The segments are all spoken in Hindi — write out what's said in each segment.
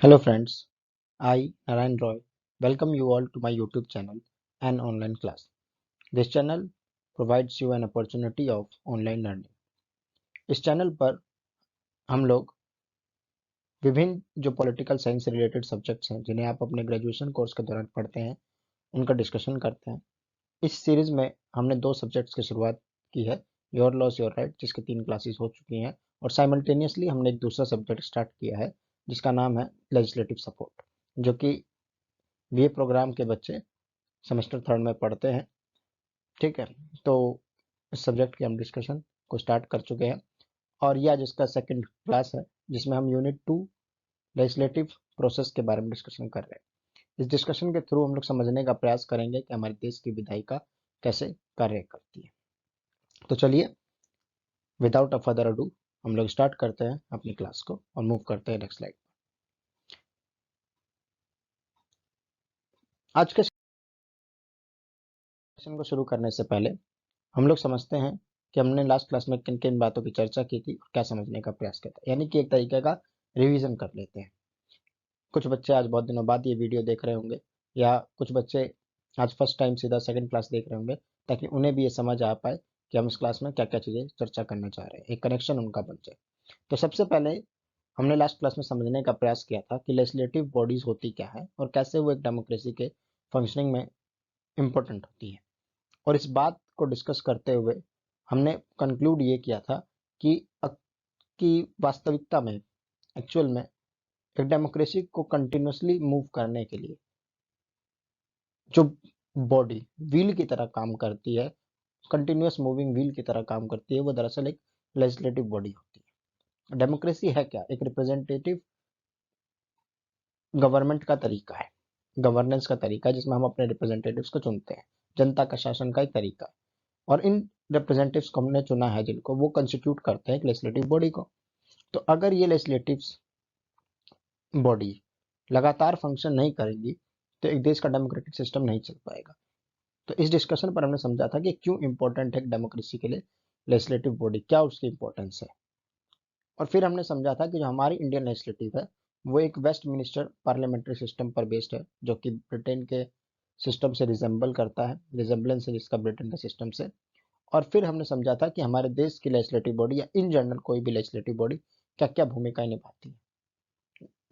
Hello friends, I Narayan Roy welcome you all to my YouTube channel and online class. This channel provides you an opportunity of online learning. इस चैनल पर हम लोग विभिन्न जो पॉलिटिकल साइंस से रिलेटेड सब्जेक्ट्स हैं जिन्हें आप अपने ग्रेजुएशन कोर्स के दौरान पढ़ते हैं उनका डिस्कशन करते हैं। इस सीरीज में हमने दो सब्जेक्ट्स की शुरुआत की है, योर लॉस योर राइट, जिसकी 3 क्लासेस हो चुकी हैं और साइमल्टेनियसली हमने एक दूसरा सब्जेक्ट स्टार्ट किया है जिसका नाम है लेजिस्लेटिव सपोर्ट, जो कि बीए प्रोग्राम के बच्चे सेमेस्टर 3 में पढ़ते हैं। ठीक है, तो इस सब्जेक्ट की हम डिस्कशन को स्टार्ट कर चुके हैं और यह आज इसका सेकंड क्लास है जिसमें हम यूनिट 2 लेजिस्लेटिव प्रोसेस के बारे में डिस्कशन कर रहे हैं। इस डिस्कशन के थ्रू हम लोग समझने का प्रयास करेंगे कि हमारे देश की विधायिका कैसे कार्य करती है। तो चलिए विदाउट अ फर्दर अडू हम लोग स्टार्ट करते हैं अपनी क्लास को और मूव करते हैं नेक्स्ट स्लाइड। आज के सेशन को शुरू करने से पहले हम लोग समझते हैं कि हमने लास्ट क्लास में किन किन बातों की चर्चा की थी और क्या समझने का प्रयास किया था, यानी कि एक तरीके का रिवीजन कर लेते हैं। कुछ बच्चे आज बहुत दिनों बाद ये वीडियो देख रहे होंगे या कुछ बच्चे आज फर्स्ट टाइम सीधा सेकंड क्लास देख रहे होंगे, ताकि उन्हें भी ये समझ आ पाए कि हम इस क्लास में क्या क्या चीज़ें चर्चा करना चाह रहे हैं, एक कनेक्शन उनका बन जाए। तो सबसे पहले हमने लास्ट क्लास में समझने का प्रयास किया था कि लेजिस्लेटिव बॉडीज होती क्या है और कैसे वो एक डेमोक्रेसी के फंक्शनिंग में इम्पोर्टेंट होती है। और इस बात को डिस्कस करते हुए हमने कंक्लूड ये किया था कि कि वास्तविकता में, एक्चुअल में, एक डेमोक्रेसी को कंटिन्यूसली मूव करने के लिए जो बॉडी व्हील की तरह काम करती है, कंटिन्यूस मूविंग व्हील की तरह काम करती है, वो दरअसल एक लेजिस्लेटिव बॉडी होती है। डेमोक्रेसी है क्या? एक रिप्रेजेंटेटिव गवर्नमेंट का तरीका है, गवर्नेंस का तरीका है जिसमें हम अपने रिप्रेजेंटेटिव्स को चुनते हैं। जनता का शासन का एक तरीका है और इन रिप्रेजेंटेटिव्स को हमने चुना है जिनको वो कंस्टिट्यूट करते हैं एक लेजिस्लेटिव बॉडी को। तो अगर ये लेजिस्लेटिव बॉडी लगातार फंक्शन नहीं करेगी तो एक देश का डेमोक्रेटिक सिस्टम नहीं चल पाएगा। तो इस डिस्कशन पर हमने समझा था कि क्यों इंपॉर्टेंट है डेमोक्रेसी के लिए लेजिस्लेटिव बॉडी, क्या उसकी इंपॉर्टेंस है। और फिर हमने समझा था कि जो हमारी इंडियन लेजिस्लेटिव है वो एक वेस्ट मिनिस्टर पार्लियामेंट्री सिस्टम पर बेस्ड है, जो कि ब्रिटेन के सिस्टम से रिजेंबल करता है, रिजेंबलेंस है जिसका ब्रिटेन के सिस्टम से। और फिर हमने समझा था कि हमारे देश की लेजिस्लेटिव बॉडी या इन जनरल कोई भी लेजिस्लेटिव बॉडी क्या क्या भूमिकाएं निभाती है।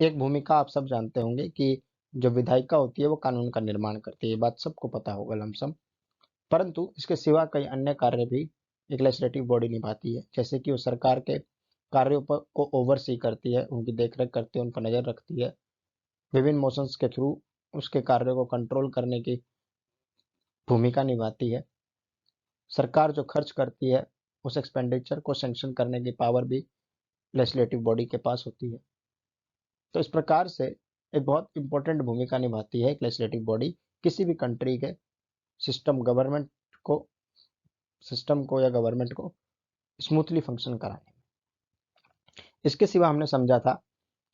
एक भूमिका आप सब जानते होंगे कि जो विधायिका होती है वो कानून का निर्माण करती है, ये बात सबको पता होगा लमसम। परंतु इसके सिवा कई अन्य कार्य भी एक लेजिस्लेटिव बॉडी निभाती है, जैसे कि वो सरकार के कार्यों पर को ओवरसी करती है, उनकी देखरेख करती है, उन पर नजर रखती है, विभिन्न मोशंस के थ्रू उसके कार्यों को कंट्रोल करने की भूमिका निभाती है। सरकार जो खर्च करती है उस एक्सपेंडिचर को सैंक्शन करने की पावर भी लेजिस्लेटिव बॉडी के पास होती है। तो इस प्रकार से एक बहुत इंपॉर्टेंट भूमिका निभाती है एक लेजिस्लेटिव बॉडी किसी भी कंट्री के को सिस्टम को या गवर्नमेंट को स्मूथली फंक्शन कराने में। इसके सिवा हमने समझा था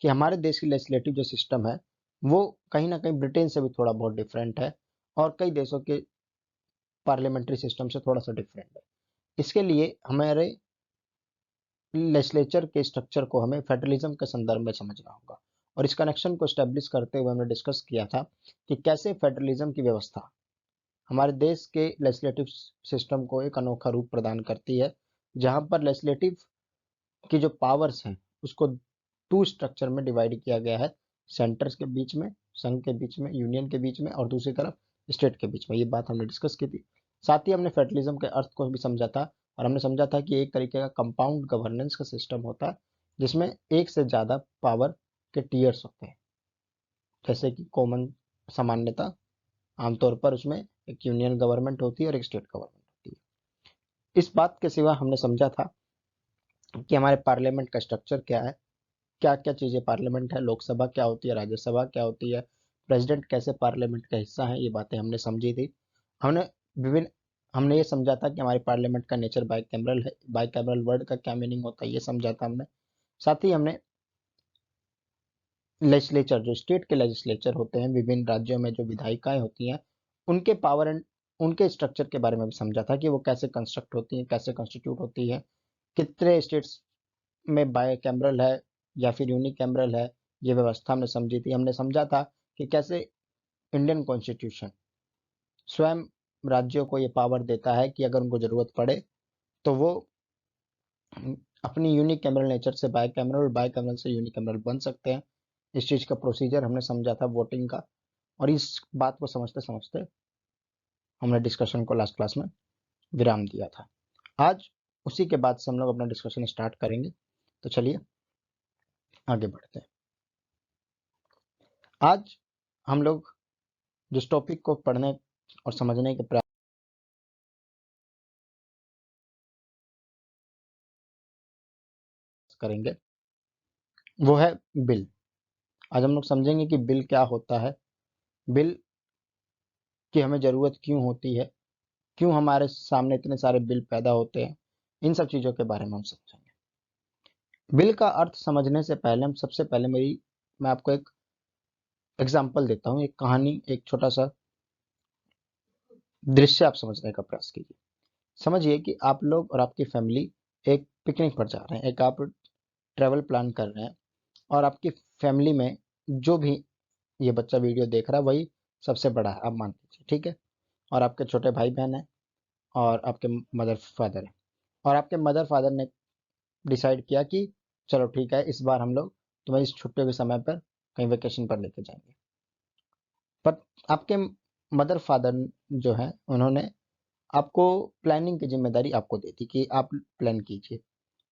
कि हमारे देश की लेजिस्लेटिव जो सिस्टम है वो कहीं ना कहीं ब्रिटेन से भी थोड़ा बहुत डिफरेंट है और कई देशों के पार्लियामेंट्री सिस्टम से थोड़ा सा डिफरेंट है। इसके लिए हमारे लेजिस्लेचर के स्ट्रक्चर को हमें फेडरलिज्म के संदर्भ में समझना होगा। और इस कनेक्शन को स्टैब्लिश करते हुए हमने डिस्कस किया था कि कैसे फेडरलिज्म की व्यवस्था हमारे देश के लेजिस्लेटिव सिस्टम को एक अनोखा रूप प्रदान करती है, जहां पर लेजिस्लेटिव की जो पावर्स हैं उसको 2 स्ट्रक्चर में डिवाइड किया गया है, सेंटर्स के बीच में, संघ के बीच में, यूनियन के बीच में, और दूसरी तरफ स्टेट के बीच में। ये बात हमने डिस्कस की थी। साथ ही हमने फेडरलिज्म के अर्थ को भी समझा था और हमने समझा था कि एक तरीके का कंपाउंड गवर्नेंस का सिस्टम होता है जिसमें एक से ज्यादा पावर के टीयर्स होते हैं, जैसे कि कॉमन सामान्यता आमतौर पर उसमें एक यूनियन गवर्नमेंट होती है और एक स्टेट गवर्नमेंट होती है। इस बात के सिवा हमने समझा था कि हमारे पार्लियामेंट का स्ट्रक्चर क्या है, क्या क्या चीजें पार्लियामेंट है, लोकसभा क्या होती है, राज्यसभा क्या होती है, प्रेसिडेंट कैसे पार्लियामेंट का हिस्सा है, ये बातें हमने समझी थी। हमने विभिन्न हमने ये समझा था कि हमारी पार्लियामेंट का नेचर बाइकैमरल है, बाइकैमरल वर्ड का क्या मीनिंग होता है ये समझा था हमने। साथ ही हमने लेजिस्लेचर, जो स्टेट के लेजिस्लेचर होते हैं, विभिन्न राज्यों में जो विधायिकाएं होती हैं, उनके पावर एंड उनके स्ट्रक्चर के बारे में भी समझा था कि वो कैसे कंस्ट्रक्ट होती हैं, कैसे कॉन्स्टिट्यूट होती है, कितने स्टेट्स में बाइकैमरल है या फिर यूनिकैमरल है, ये व्यवस्था हमने समझी थी। हमने समझा था कि कैसे इंडियन कॉन्स्टिट्यूशन स्वयं राज्यों को ये पावर देता है कि अगर उनको जरूरत पड़े तो वो अपनी यूनिकैमरल नेचर से बाइकैमरल और बाइकैमरल से यूनिकैमरल बन सकते हैं। इस चीज का प्रोसीजर हमने समझा था वोटिंग का, और इस बात को समझते समझते हमने डिस्कशन को लास्ट क्लास में विराम दिया था। आज उसी के बाद से हम लोग अपना डिस्कशन स्टार्ट करेंगे। तो चलिए आगे बढ़ते हैं। आज हम लोग जिस टॉपिक को पढ़ने और समझने के प्रयास करेंगे वो है बिल। आज हम लोग समझेंगे कि बिल क्या होता है, बिल की हमें जरूरत क्यों होती है, क्यों हमारे सामने इतने सारे बिल पैदा होते हैं। इन सब चीजों के बारे में हम समझेंगे। बिल का अर्थ समझने से पहले हम सबसे पहले मैं आपको एक एग्जाम्पल देता हूँ, एक कहानी, एक छोटा सा दृश्य आप समझने का प्रयास कीजिए। समझिए कि आप लोग और आपकी फैमिली एक पिकनिक पर जा रहे हैं, एक आप ट्रेवल प्लान कर रहे हैं, और आपकी फैमिली में जो भी ये बच्चा वीडियो देख रहा है वही सबसे बड़ा है, आप मान लीजिए, ठीक है। और आपके छोटे भाई बहन है, और आपके मदर फादर है, और आपके मदर फादर ने डिसाइड किया कि चलो ठीक है, इस बार हम लोग तुम्हें इस छुट्टियों के समय पर कहीं वेकेशन पर लेके जाएंगे। पर आपके मदर फादर जो है उन्होंने आपको प्लानिंग की जिम्मेदारी आपको दी थी कि आप प्लान कीजिए,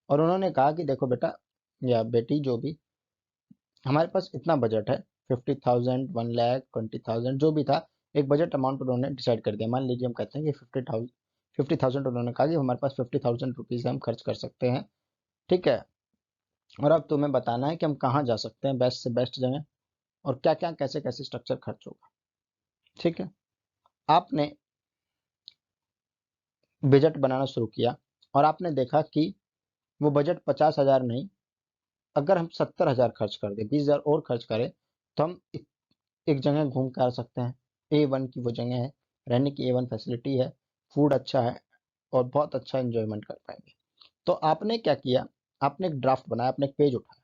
और उन्होंने कहा कि देखो बेटा या बेटी जो भी, हमारे पास इतना बजट है, 50,000, 1 लाख, 20,000, जो भी था, एक बजट अमाउंट उन्होंने डिसाइड कर दिया। मान लीजिए हम कहते हैं कि 50,000 उन्होंने कहा कि हमारे पास 50,000 रुपीज हम खर्च कर सकते हैं, ठीक है। और अब तुम्हें बताना है कि हम कहाँ जा सकते हैं, बेस्ट से बेस्ट जगह, और क्या क्या कैसे कैसे स्ट्रक्चर खर्च होगा, ठीक है। आपने बजट बनाना शुरू किया, और आपने देखा कि वो बजट 50,000 नहीं, अगर हम 70,000 खर्च कर दें, 20,000 और खर्च करें, तो हम एक जगह घूम के आ सकते हैं। A1 की वो जगह है, रहने की A1 फैसिलिटी है, फूड अच्छा है, और बहुत अच्छा एंजॉयमेंट कर पाएंगे। तो आपने क्या किया, आपने एक ड्राफ्ट बनाया, आपने एक पेज उठाया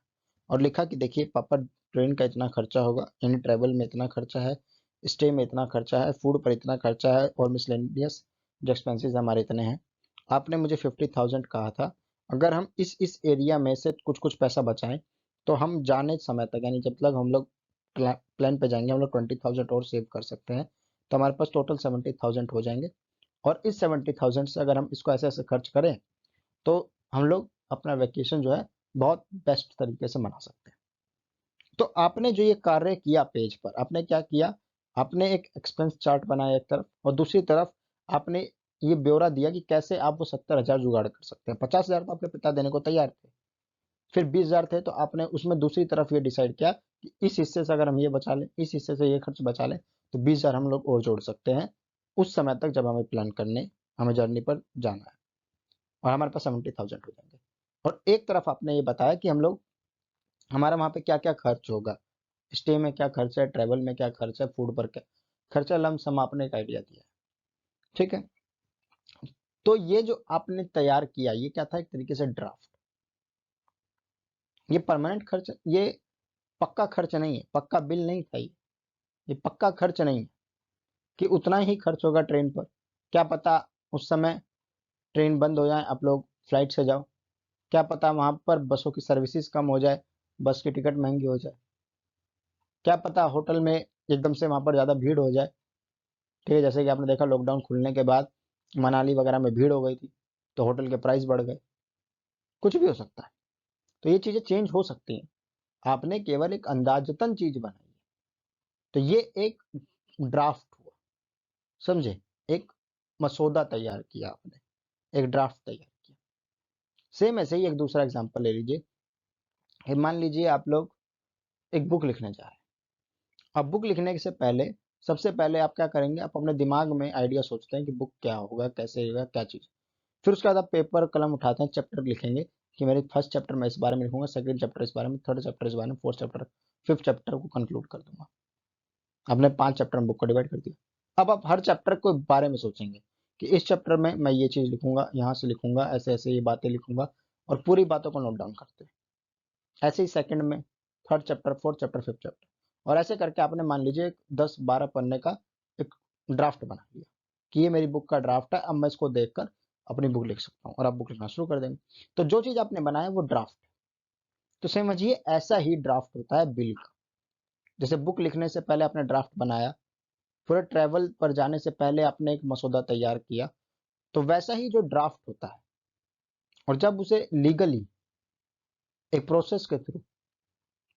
और लिखा कि देखिए पापा, ट्रेन का इतना खर्चा होगा, यानी ट्रेवल में इतना खर्चा है, स्टे में इतना खर्चा है, फूड पर इतना खर्चा है, और मिसलेनियस जो एक्सपेंसेस हमारे इतने हैं। आपने मुझे 50,000 कहा था, अगर हम इस एरिया में से कुछ कुछ पैसा बचाएं तो हम जाने समय तक, यानी जब तक हम लोग प्लान पे जाएंगे, हम लोग 20,000 और सेव कर सकते हैं। तो हमारे पास टोटल 70,000 हो जाएंगे, और इस 70,000 से अगर हम इसको ऐसे ऐसे खर्च करें तो हम लोग अपना वेकेशन जो है बहुत बेस्ट तरीके से मना सकते हैं। तो आपने जो ये कार्य किया पेज पर, आपने क्या किया, आपने एक एक्सपेंस चार्ट बनाया एक तरफ, और दूसरी तरफ आपने ये ब्यौरा दिया कि कैसे आप वो 70,000 जुगाड़ कर सकते हैं। 50,000 तो आपके पिता देने को तैयार थे, फिर 20,000 थे, तो आपने उसमें दूसरी तरफ ये डिसाइड किया कि इस हिस्से से अगर हम ये बचा लें, इस हिस्से से ये खर्च बचा लें, तो 20,000 हम लोग और जोड़ सकते हैं उस समय तक जब हमें जर्नी पर जाना है, और हमारे पास 70,000 हो जाएंगे। और एक तरफ आपने ये बताया कि हम लोग, हमारा वहाँ पे क्या क्या खर्च होगा, स्टे में क्या खर्च है, ट्रेवल में क्या खर्च है, फूड पर क्या खर्चा, लमसम आपने एक आइडिया दिया, ठीक है। तो ये जो आपने तैयार किया, ये क्या था, एक तरीके से ड्राफ्ट। ये परमानेंट खर्च, ये पक्का खर्च नहीं है, पक्का बिल नहीं था ये पक्का खर्च नहीं है कि उतना ही खर्च होगा ट्रेन पर। क्या पता उस समय ट्रेन बंद हो जाए, आप लोग फ्लाइट से जाओ, क्या पता वहां पर बसों की सर्विसेज कम हो जाए, बस की टिकट महंगी हो जाए, क्या पता होटल में एकदम से वहां पर ज्यादा भीड़ हो जाए, ठीक है। जैसे कि आपने देखा लॉकडाउन खुलने के बाद मनाली वगैरह में भीड़ हो गई थी, तो होटल के प्राइस बढ़ गए, कुछ भी हो सकता है। तो ये चीजें चेंज हो सकती हैं, आपने केवल एक अंदाजतन चीज बनाई है। तो ये एक ड्राफ्ट हुआ, समझे, एक मसौदा तैयार किया आपने, एक ड्राफ्ट तैयार किया। सेम ऐसे ही एक दूसरा एग्जांपल ले लीजिए। मान लीजिए आप लोग एक बुक लिखने जा रहे हैं। अब बुक लिखने से पहले, सबसे पहले आप क्या करेंगे, आप अपने दिमाग में आइडिया सोचते हैं कि बुक क्या होगा, कैसे होगा, क्या चीज। फिर उसके बाद आप पेपर कलम उठाते हैं, चैप्टर लिखेंगे कि मेरे फर्स्ट चैप्टर में इस बारे में लिखूंगा, सेकंड चैप्टर इस बारे में, थर्ड चैप्टर इस बारे में, फोर्थ चैप्टर, फिफ्थ चैप्टर को कंक्लूड कर दूंगा। आपने 5 चैप्टर में बुक को डिवाइड कर दिया। अब आप हर चैप्टर को बारे में सोचेंगे कि इस चैप्टर में मैं ये चीज लिखूंगा, यहाँ से लिखूंगा, ऐसे ऐसे ये बातें लिखूंगा, और पूरी बातों को नोट डाउन करते हैं। ऐसे ही सेकंड में, third chapter, fourth chapter, fifth chapter, और ऐसे करके आपने मान लीजिए 10-12 पन्ने का एक ड्राफ्ट बना लिया कि ये मेरी बुक का ड्राफ्ट है, अब मैं इसको देखकर अपनी बुक लिख सकता हूँ, और आप बुक लिखना शुरू कर देंगे। तो जो चीज आपने बनाया वो ड्राफ्ट। तो समझिए ऐसा ही ड्राफ्ट होता है बिल का। जैसे बुक लिखने से पहले आपने ड्राफ्ट बनाया, पूरे ट्रैवल पर जाने से पहले आपने एक मसौदा तैयार किया, तो वैसा ही जो ड्राफ्ट होता है, और जब उसे लीगली एक प्रोसेस के थ्रू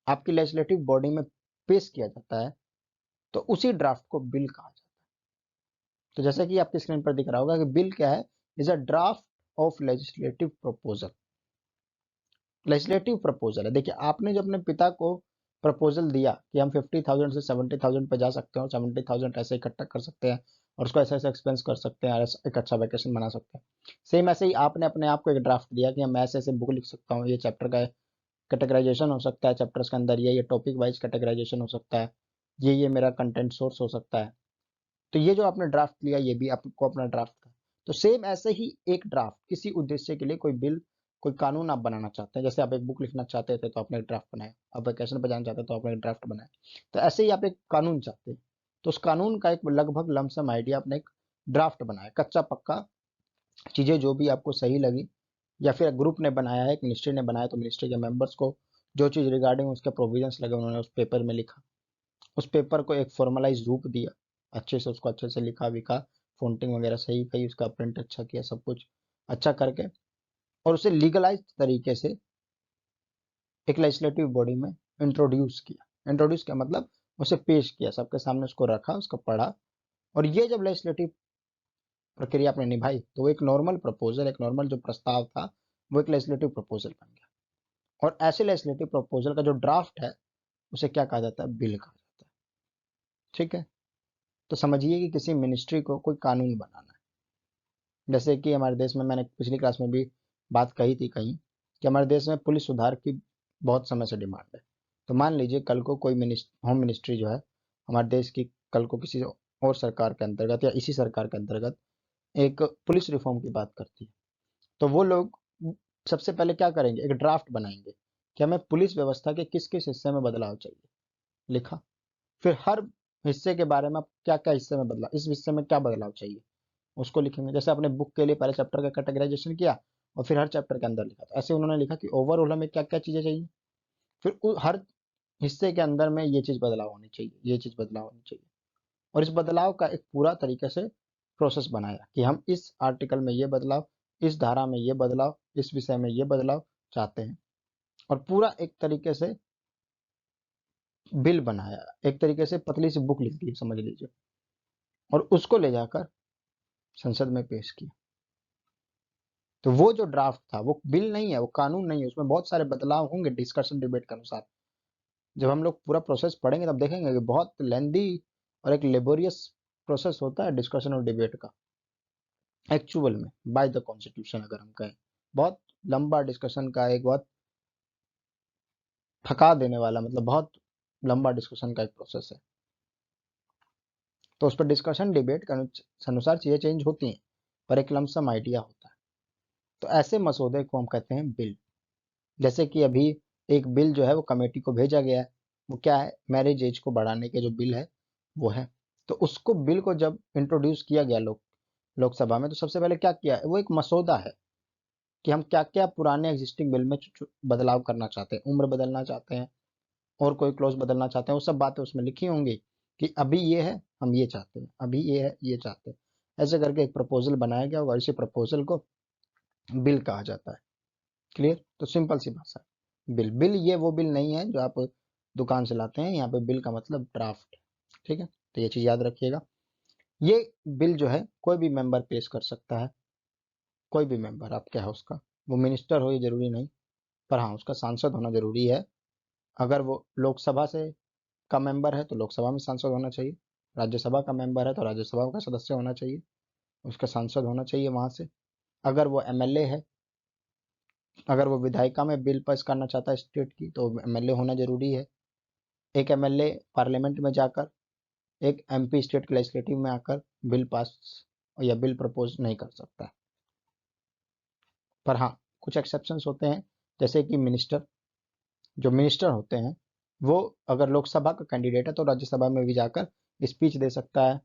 आपकी लेजिस्लेटिव बॉडी में पेश किया जाता है, तो उसी ड्राफ्ट को बिल कहा जाता है। तो जैसा कि आपकी स्क्रीन पर दिख रहा होगा कि बिल क्या है, is a draft of legislative proposal. Legislative proposal है। देखिए आपने जो अपने पिता को प्रपोजल दिया कि हम 50,000 से 70,000 पे जा सकते हैं, और 70,000 ऐसे इकट्ठा कर सकते हैं, और उसको ऐसे ऐसे एक्सपेंस कर सकते हैं, और एक अच्छा वैकेशन बना सकते हैं। सेम ऐसे ही आपने अपने आप को एक ड्राफ्ट दिया कि मैं ऐसे ऐसे बुक लिख सकता हूँ, ये चैप्टर का कैटेगराइजेशन हो सकता है, चैप्टर्स के अंदर ये टॉपिक वाइज कैटेगराइजेशन हो सकता है, ये मेरा कंटेंट सोर्स हो सकता है। तो ये जो आपने ड्राफ्ट लिया, ये भी आपको अपना ड्राफ्ट का। तो सेम ऐसे ही एक ड्राफ्ट किसी उद्देश्य के लिए, कोई बिल, कोई कानून आप बनाना चाहते हैं, जैसे आप एक बुक लिखना चाहते थे तो आपने एक ड्राफ्ट बनाया, आप वैकेशन पर जाना चाहते हैं तो आपने एक ड्राफ्ट बनाया, तो ऐसे ही आप एक कानून चाहते हैं, तो उस कानून का एक लगभग लमसम आइडिया आपने एक ड्राफ्ट बनाया, कच्चा पक्का चीजें जो भी आपको सही लगी, या फिर ग्रुप ने बनाया है, एक मिनिस्ट्री ने बनाया, तो मिनिस्ट्री के मेंबर्स को जो चीज रिगार्डिंग उसके प्रोविजंस लगे उन्होंने उस पेपर में लिखा, उस पेपर को एक फॉर्मलाइज रूप दिया, अच्छे से उसको अच्छे से लिखा विखा, फॉन्टिंग वगैरह सही कही, उसका प्रिंट अच्छा किया, सब कुछ अच्छा करके, और उसे लीगलाइज तरीके से एक लेजिस्लेटिव बॉडी में इंट्रोड्यूस किया। इंट्रोड्यूस किया मतलब उसे पेश किया, सबके सामने उसको रखा, उसको पढ़ा, और ये जब लेजिस्लेटिव प्रक्रिया आपने निभाई, तो वो एक नॉर्मल प्रपोजल, एक नॉर्मल जो प्रस्ताव था, वो एक लेजिस्लेटिव प्रपोजल बन गया। और ऐसे लेजिस्लेटिव प्रपोजल का जो ड्राफ्ट है, उसे क्या कहा जाता है, बिल कहा जाता है। ठीक है। तो समझिए कि किसी मिनिस्ट्री को कोई कानून बनाना है, जैसे कि हमारे देश में, मैंने पिछली क्लास में भी बात कही थी कहीं, कि हमारे देश में पुलिस सुधार की बहुत समय से डिमांड है। तो मान लीजिए कल को कोई होम मिनिस्ट्री जो है हमारे देश की, कल को किसी और सरकार के अंतर्गत या इसी सरकार के अंतर्गत एक पुलिस रिफॉर्म की बात करती है, तो वो लोग सबसे पहले क्या करेंगे, एक ड्राफ्ट बनाएंगे कि हमें पुलिस व्यवस्था के किस किस हिस्से में बदलाव चाहिए, लिखा। फिर हर हिस्से के बारे में क्या क्या हिस्से में बदलाव, इस हिस्से में क्या बदलाव चाहिए, उसको लिखेंगे। जैसे आपने बुक के लिए पहले चैप्टर का कैटेगराइजेशन किया, और फिर हर चैप्टर के अंदर लिखा, तो ऐसे उन्होंने लिखा कि ओवरऑल हमें क्या क्या चीजें चाहिए, फिर हर हिस्से के अंदर में ये चीज बदलाव होनी चाहिए, ये चीज बदलाव होनी चाहिए, और इस बदलाव का एक पूरा तरीके से प्रोसेस बनाया कि हम इस आर्टिकल में ये बदलाव, इस धारा में ये बदलाव, इस विषय में ये बदलाव चाहते हैं, और पूरा एक तरीके से बिल बनाया, एक तरीके से पतली सी बुक लिख दी समझ लीजिए, और उसको ले जाकर संसद में पेश किया। तो वो जो ड्राफ्ट था वो बिल नहीं है, वो कानून नहीं है, उसमें बहुत सारे बदलाव होंगे डिस्कशन डिबेट के अनुसार। जब हम लोग पूरा प्रोसेस पढ़ेंगे तब देखेंगे कि बहुत लेंदी और एक लेबोरियस प्रोसेस होता है डिस्कशन और डिबेट का, एक्चुअल में बाय द कॉन्स्टिट्यूशन अगर हम कहें, बहुत लंबा डिस्कशन का, एक बहुत थका देने वाला, मतलब बहुत लंबा डिस्कशन का एक प्रोसेस है। तो उस पर डिस्कशन डिबेट के अनुसार चीजें चेंज होती हैं, पर एक लमसम आइडिया होता है। तो ऐसे मसौदे को हम कहते हैं बिल। जैसे कि अभी एक बिल जो है वो कमेटी को भेजा गया है, वो क्या है, मैरिज एज को बढ़ाने के जो बिल है वो है। तो उसको बिल को जब इंट्रोड्यूस किया गया लोकसभा में, तो सबसे पहले क्या किया, वो एक मसौदा है कि हम क्या क्या पुराने एग्जिस्टिंग बिल में बदलाव करना चाहते हैं, उम्र बदलना चाहते हैं, और कोई क्लॉज बदलना चाहते हैं, वो सब बातें उसमें लिखी होंगी कि अभी ये है, हम ये चाहते हैं, अभी ये है, ये चाहते हैं। ऐसे करके एक प्रपोजल बनाया गया, और इसी प्रपोजल को बिल कहा जाता है। क्लियर। तो सिंपल सी भाषा, बिल। बिल ये वो बिल नहीं है जो आप दुकान से लाते हैं, यहाँ पे बिल का मतलब ड्राफ्ट। ठीक है, तो ये चीज याद रखिएगा। ये बिल जो है कोई भी मेंबर पेश कर सकता है, कोई भी मेंबर आपके हाउस का, वो मिनिस्टर हो ये जरूरी नहीं, पर हाँ उसका सांसद होना जरूरी है। अगर वो लोकसभा से का मेंबर है तो लोकसभा में सांसद होना चाहिए, राज्यसभा का मेंबर है तो राज्यसभा का सदस्य होना चाहिए, उसका सांसद होना चाहिए वहां से। अगर वो एमएलए है, अगर वो विधायिका में बिल पास करना चाहता है स्टेट की, तो एमएलए होना जरूरी है। एक एमएलए पार्लियामेंट में जाकर, एक एमपी स्टेट के लेजिस्लेटिव में आकर बिल पास या बिल प्रपोज नहीं कर सकता। पर हाँ कुछ एक्सेप्शंस होते हैं, जैसे कि मिनिस्टर, जो मिनिस्टर होते हैं वो अगर लोकसभा का कैंडिडेट है तो राज्यसभा में भी जाकर स्पीच दे सकता है,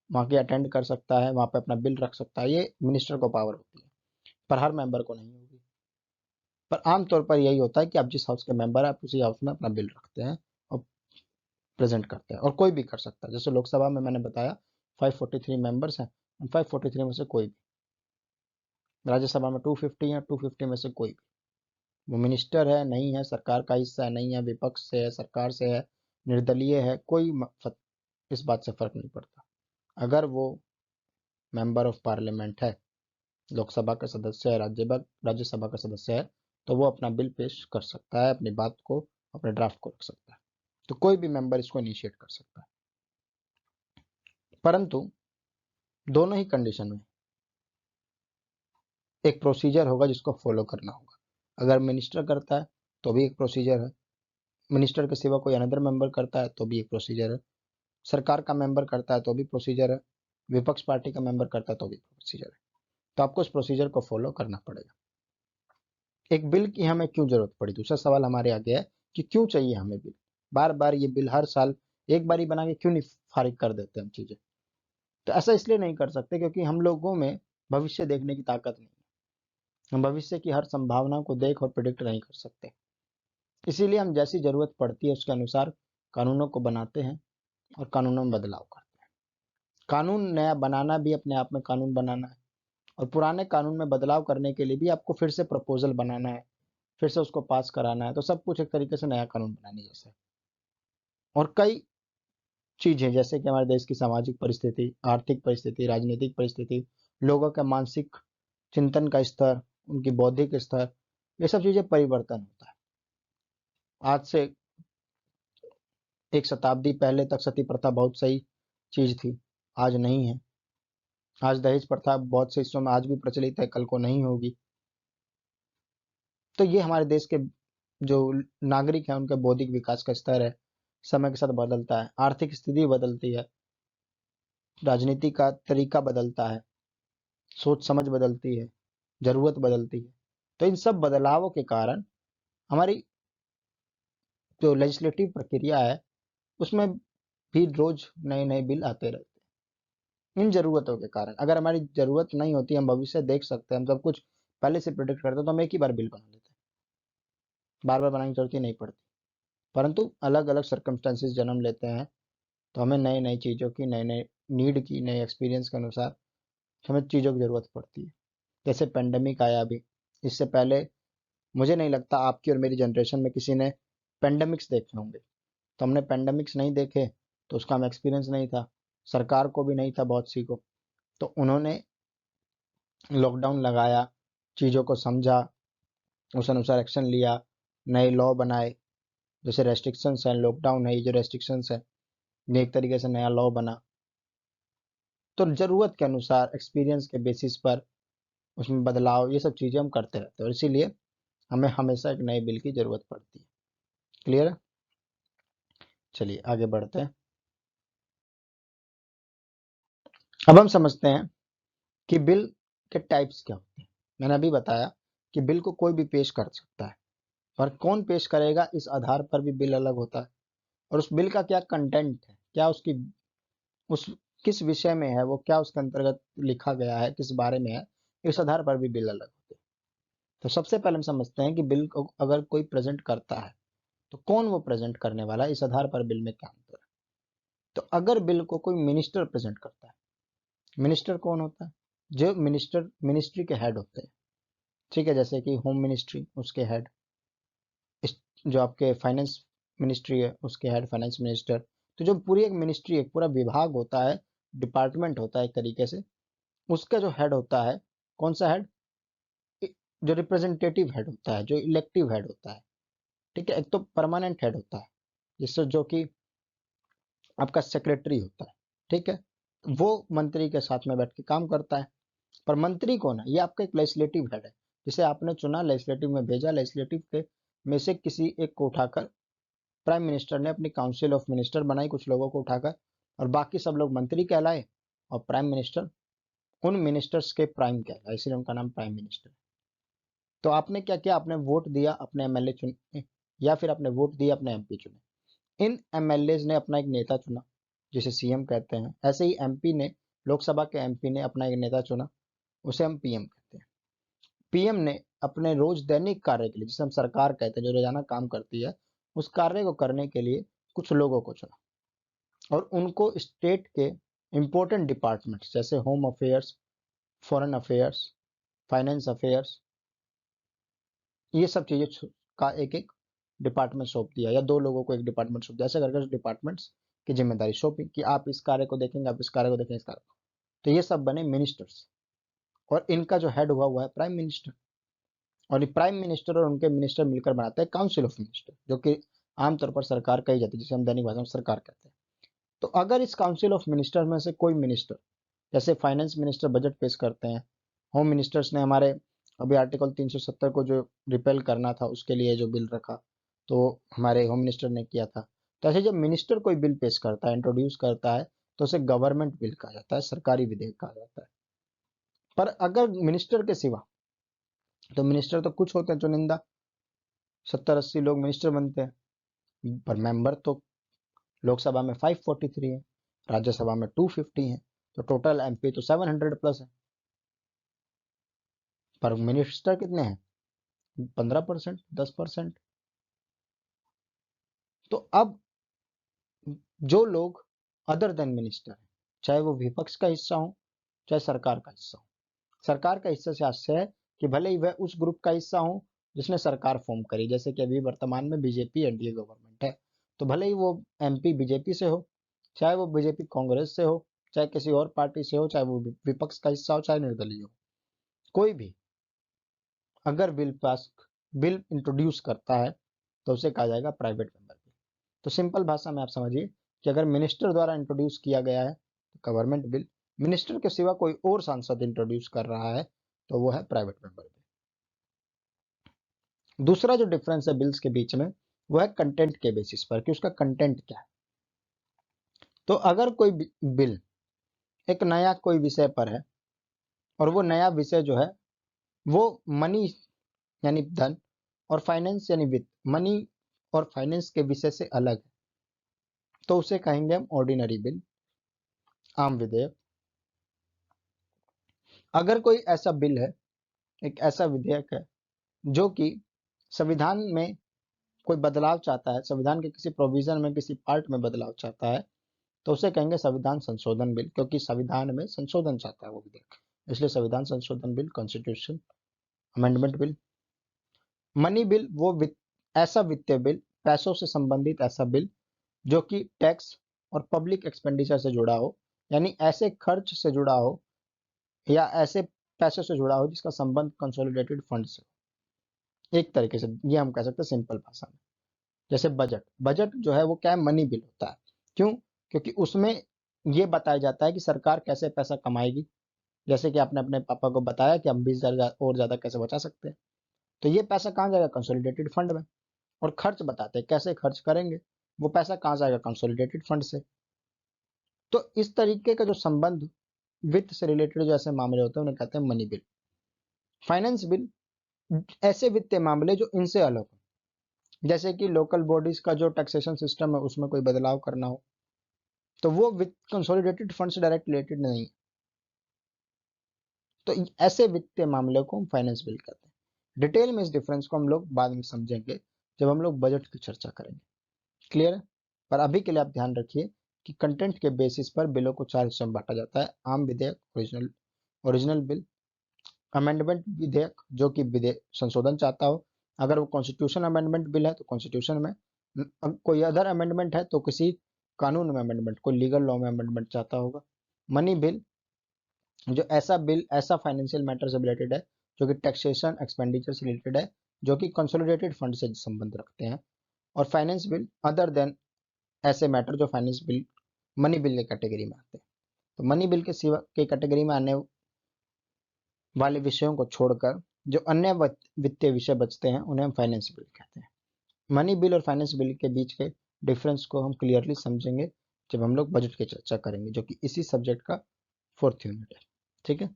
वहाँ की अटेंड कर सकता है, वहाँ पे अपना बिल रख सकता है। ये मिनिस्टर को पावर होती है, पर हर मेंबर को नहीं होगी। पर आमतौर पर यही होता है कि आप जिस हाउस के मेंबर हैं आप उसी हाउस में अपना बिल रखते हैं और प्रेजेंट करते हैं, और कोई भी कर सकता है। जैसे लोकसभा में मैंने बताया 543 मेंबर्स हैं, 543 में से कोई भी। राज्यसभा में 250 है, 250 में से कोई भी, वो मिनिस्टर है नहीं है, सरकार का हिस्सा है नहीं है, विपक्ष से है, सरकार से है, निर्दलीय है, कोई इस बात से फर्क नहीं पड़ता। अगर वो मेंबर ऑफ पार्लियामेंट है, लोकसभा का सदस्य है, राज्यसभा का सदस्य है, तो वो अपना बिल पेश कर सकता है, अपनी बात को, अपने ड्राफ्ट को रख सकता है। तो कोई भी मेंबर इसको इनिशिएट कर सकता है, परंतु दोनों ही कंडीशन में एक प्रोसीजर होगा जिसको फॉलो करना होगा। अगर मिनिस्टर करता है तो भी एक प्रोसीजर है, मिनिस्टर के सिवा कोई अनदर मेंबर करता है तो भी एक प्रोसीजर है, सरकार का मेंबर करता है तो भी प्रोसीजर है, विपक्ष पार्टी का मेंबर करता है तो भी प्रोसीजर है। तो आपको उस प्रोसीजर को फॉलो करना पड़ेगा। एक बिल की हमें क्यों जरूरत पड़ी, दूसरा सवाल हमारे आगे है कि क्यों चाहिए हमें बिल। बार बार ये बिल हर साल एक बारी बना के क्यों नहीं फारिग कर देते हम चीजें। तो ऐसा इसलिए नहीं कर सकते क्योंकि हम लोगों में भविष्य देखने की ताकत नहीं है, हम भविष्य की हर संभावना को देख और प्रिडिक्ट नहीं कर सकते। इसीलिए हम जैसी जरूरत पड़ती है उसके अनुसार कानूनों को बनाते हैं और कानूनों में बदलाव करते हैं। कानून नया बनाना भी अपने आप में कानून बनाना है, और पुराने कानून में बदलाव करने के लिए भी आपको फिर से प्रपोजल बनाना है, फिर से उसको पास कराना है। तो सब कुछ एक तरीके से नया कानून बनाने जैसा है। और कई चीजें जैसे कि हमारे देश की सामाजिक परिस्थिति, आर्थिक परिस्थिति, राजनीतिक परिस्थिति, लोगों का मानसिक चिंतन का स्तर, उनकी बौद्धिक स्तर, ये सब चीजें परिवर्तन होता है। आज से एक शताब्दी पहले तक सती प्रथा बहुत सही चीज थी, आज नहीं है। आज दहेज प्रथा बहुत से हिस्सों में आज भी प्रचलित है, कल को नहीं होगी। तो ये हमारे देश के जो नागरिक हैं उनके बौद्धिक विकास का स्तर है, समय के साथ बदलता है, आर्थिक स्थिति बदलती है, राजनीति का तरीका बदलता है, सोच समझ बदलती है, जरूरत बदलती है। तो इन सब बदलावों के कारण हमारी जो लेजिस्लेटिव प्रक्रिया है उसमें भी रोज नए नए बिल आते रहते हैं। इन जरूरतों के कारण, अगर हमारी जरूरत नहीं होती, हम भविष्य देख सकते हैं, हम सब कुछ पहले से प्रिडिक्ट करते हैं, तो हम एक ही बार बिल बना लेते हैं, बार बार बनाने की जरूरत ही नहीं पड़ती। परंतु अलग अलग सर्कमस्टेंसेस जन्म लेते हैं, तो हमें नई नई चीज़ों की, नए नए नीड की, नए एक्सपीरियंस के अनुसार हमें चीज़ों की ज़रूरत पड़ती है। जैसे पेंडेमिक आया अभी, इससे पहले मुझे नहीं लगता आपकी और मेरी जनरेशन में किसी ने पेंडेमिक्स देखे होंगे। तो हमने पेंडेमिक्स नहीं देखे, तो उसका हमें एक्सपीरियंस नहीं था, सरकार को भी नहीं था बहुत सी को। तो उन्होंने लॉकडाउन लगाया, चीज़ों को समझा, उस अनुसार एक्शन लिया, नए लॉ बनाए। जैसे रेस्ट्रिक्शंस हैं, लॉकडाउन है, ये जो रेस्ट्रिक्शंस है, ये एक तरीके से नया लॉ बना। तो ज़रूरत के अनुसार, एक्सपीरियंस के बेसिस पर उसमें बदलाव, ये सब चीज़ें हम करते रहते हैं, और इसीलिए हमें हमेशा एक नए बिल की ज़रूरत पड़ती है। क्लियर है? चलिए आगे बढ़ते हैं। अब हम समझते हैं कि बिल के टाइप्स क्या होते हैं। मैंने अभी बताया कि बिल को कोई भी पेश कर सकता है, और कौन पेश करेगा इस आधार पर भी बिल अलग होता है, और उस बिल का क्या कंटेंट है, क्या उसकी उस किस विषय में है, वो क्या उसके अंतर्गत लिखा गया है, किस बारे में है, इस आधार पर भी बिल अलग होते हैं। तो सबसे पहले हम समझते हैं कि बिल को अगर कोई प्रेजेंट करता है तो कौन वो प्रेजेंट करने वाला है, इस आधार पर बिल में क्या अंतर है। तो अगर बिल को कोई मिनिस्टर प्रेजेंट करता है, मिनिस्टर कौन होता है? जो मिनिस्टर मिनिस्ट्री के हेड होते हैं, ठीक है, जैसे कि होम मिनिस्ट्री उसके हेड, जो आपके फाइनेंस मिनिस्ट्री है उसके हेड फाइनेंस मिनिस्टर। तो जो पूरी एक मिनिस्ट्री, एक पूरा विभाग होता है, डिपार्टमेंट होता है एक तरीके से, उसका जो हेड होता है, कौन सा हेड? जो रिप्रेजेंटेटिव हेड होता है, जो इलेक्टिव हेड होता है, ठीक है। एक तो परमानेंट हेड होता है, जिससे जो कि आपका सेक्रेटरी होता है, ठीक है, वो मंत्री के साथ में बैठ के काम करता है। पर मंत्री कौन है? ये आपका एक लेजिस्लेटिव हेड है, जिसे आपने चुना, लेजिस्लेटिव में भेजा, लेजिस्लेटिव के में से किसी एक को उठाकर प्राइम मिनिस्टर ने अपनी काउंसिल ऑफ मिनिस्टर बनाई, कुछ लोगों को उठाकर, और बाकी सब लोग मंत्री कहलाए, और प्राइम मिनिस्टर उन मिनिस्टर्स के प्राइम कहलाए, इसलिए उनका नाम प्राइम मिनिस्टर। तो आपने क्या किया? आपने वोट दिया, अपने एमएलए चुने, या फिर आपने वोट दिया, अपने एमपी चुने। इन एमएलएज ने अपना एक नेता चुना जिसे सीएम कहते हैं, ऐसे ही एमपी ने, लोकसभा के एमपी ने अपना एक नेता चुना, उसे हम पीएम कहते हैं। पीएम ने अपने रोज दैनिक कार्य के लिए, जिसे हम सरकार कहते हैं, जो रोजाना काम करती है, उस कार्य को करने के लिए कुछ लोगों को चुना और उनको स्टेट के इंपॉर्टेंट डिपार्टमेंट्स जैसे home affairs, foreign affairs, finance affairs, ये सब चीजें का एक एक डिपार्टमेंट सौंप दिया, या 2 लोगों को एक डिपार्टमेंट सौंप दिया, ऐसे करके डिपार्टमेंट्स की जिम्मेदारी सौंपी कि आप इस कार्य को देखेंगे, आप इस कार्य को देखेंगे, इस कार्य को। तो ये सब बने मिनिस्टर्स, और इनका जो हेड हुआ है प्राइम मिनिस्टर। और ये प्राइम मिनिस्टर और उनके मिनिस्टर मिलकर बनाते हैं काउंसिल ऑफ मिनिस्टर, जो कि आमतौर पर सरकार कही जाती है, जिसे हम दैनिक भाषा में सरकार कहते हैं। तो अगर इस काउंसिल ऑफ मिनिस्टर में से कोई मिनिस्टर, जैसे फाइनेंस मिनिस्टर बजट पेश करते हैं, होम मिनिस्टर्स ने हमारे अभी आर्टिकल 370 को जो रिपेल करना था उसके लिए जो बिल रखा, तो हमारे होम मिनिस्टर ने किया था। तो ऐसे जब मिनिस्टर कोई बिल पेश करता है, इंट्रोड्यूस करता है, तो उसे गवर्नमेंट बिल कहा जाता है, सरकारी विधेयक कहा जाता है। पर अगर मिनिस्टर के सिवा, तो मिनिस्टर तो कुछ होते हैं चुनिंदा, 70-80 लोग मिनिस्टर बनते हैं, पर मेंबर तो लोकसभा में 543 है, राज्यसभा में 250 है, तो टोटल एमपी तो 700 प्लस है। पर मिनिस्टर कितने हैं? 15%, 10%। तो अब जो लोग अदर देन मिनिस्टर हैं, चाहे वो विपक्ष का हिस्सा हो, चाहे सरकार का हिस्सा हो, सरकार का हिस्सा से आशय है कि भले ही वह उस ग्रुप का हिस्सा हो जिसने सरकार फॉर्म करी, जैसे कि अभी वर्तमान में बीजेपी एनडीए गवर्नमेंट है, तो भले ही वो एमपी बीजेपी से हो, चाहे वो बीजेपी कांग्रेस से हो, चाहे किसी और पार्टी से हो, चाहे वो विपक्ष का हिस्सा हो, चाहे निर्दलीय हो, कोई भी अगर बिल इंट्रोड्यूस करता है तो उसे कहा जाएगा प्राइवेट मेंबर बिल। तो सिंपल भाषा में आप समझिए कि अगर मिनिस्टर द्वारा इंट्रोड्यूस किया गया है तो गवर्नमेंट बिल, मिनिस्टर के सिवा कोई और सांसद इंट्रोड्यूस कर रहा है तो वो है प्राइवेट मेंबर बिल। दूसरा जो डिफरेंस है बिल्स के बीच में, वो है कंटेंट के बेसिस पर, कि उसका कंटेंट क्या है। तो अगर कोई बिल एक नया कोई विषय पर है, और वो नया विषय जो है वो मनी यानी धन, और फाइनेंस यानी वित्त, मनी और फाइनेंस के विषय से अलग है, तो उसे कहेंगे हम ऑर्डिनरी बिल, आम विधेयक। अगर कोई ऐसा बिल है, एक ऐसा विधेयक है जो कि संविधान में कोई बदलाव चाहता है, संविधान के किसी प्रोविजन में किसी पार्ट में बदलाव चाहता है, तो उसे कहेंगे संविधान संशोधन बिल, क्योंकि संविधान में संशोधन चाहता है वो विधेयक, इसलिए संविधान संशोधन bill, constitution amendment bill. Money bill ऐसा वित्तीय बिल, पैसों से संबंधित ऐसा बिल जो कि टैक्स और पब्लिक एक्सपेंडिचर से जुड़ा हो, यानी ऐसे खर्च से जुड़ा हो या ऐसे पैसे से जुड़ा हो जिसका संबंध कंसोलिडेटेड फंड से हो। एक तरीके से ये हम कह सकते हैं सिंपल भाषा में। जैसे बजट, बजट जो है वो क्या है? मनी बिल होता है। क्यों? क्योंकि उसमें ये बताया जाता है कि सरकार कैसे पैसा कमाएगी। जैसे कि आपने अपने पापा को बताया कि हम 20,000 और ज्यादा कैसे बचा सकते हैं, तो ये पैसा कहाँ जाएगा? कंसोलिडेटेड फंड में। और खर्च बताते हैं कैसे खर्च करेंगे, वो पैसा कहाँ जाएगा? कंसोलिडेटेड फंड से। तो इस तरीके का जो संबंध वित्त से रिलेटेड जो ऐसे मामले होते हैं उन्हें कहते हैं मनी बिल। फाइनेंस बिल ऐसे वित्तीय मामले जो इनसे अलग हो, जैसे कि लोकल बॉडीज का जो टैक्सेशन सिस्टम है उसमें कोई बदलाव करना हो, तो वो वित्त कंसोलिडेटेड फंड से डायरेक्ट रिलेटेड नहीं है। तो ऐसे वित्तीय मामले को हम फाइनेंस बिल कहते हैं। डिटेल में इस डिफरेंस को हम लोग बाद में समझेंगे जब हम लोग बजट की चर्चा करेंगे। क्लियर है? पर अभी के लिए आप ध्यान रखिए कि कंटेंट के बेसिस पर बिलों को 4 हिस्सों में बांटा जाता है: आम विधेयक, ओरिजिनल ओरिजिनल बिल, अमेंडमेंट विधेयक जो कि विधेयक संशोधन चाहता हो, अगर वो कॉन्स्टिट्यूशन अमेंडमेंट बिल है तो कॉन्स्टिट्यूशन में, कोई अदर अमेंडमेंट है तो किसी कानून में अमेंडमेंट, कोई लीगल लॉ में अमेंडमेंट चाहता होगा। मनी बिल जो ऐसा बिल, ऐसा फाइनेंशियल मैटर से रिलेटेड है जो कि टैक्सेशन एक्सपेंडिचर से रिलेटेड है, जो कि कंसोलिडेटेड फंड से संबंध रखते हैं। और फाइनेंस बिल अदर देन ऐसे मैटर जो फाइनेंस बिल, मनी बिल के कैटेगरी में आते हैं। तो मनी बिल के सिवा के कैटेगरी में आने वाले विषयों को छोड़कर जो अन्य वित्तीय विषय बचते हैं उन्हें हम फाइनेंस बिल कहते हैं। मनी बिल और फाइनेंस बिल के बीच के डिफरेंस को हम क्लियरली समझेंगे जब हम लोग बजट की चर्चा करेंगे, जो कि इसी सब्जेक्ट का 4th यूनिट है। ठीक है?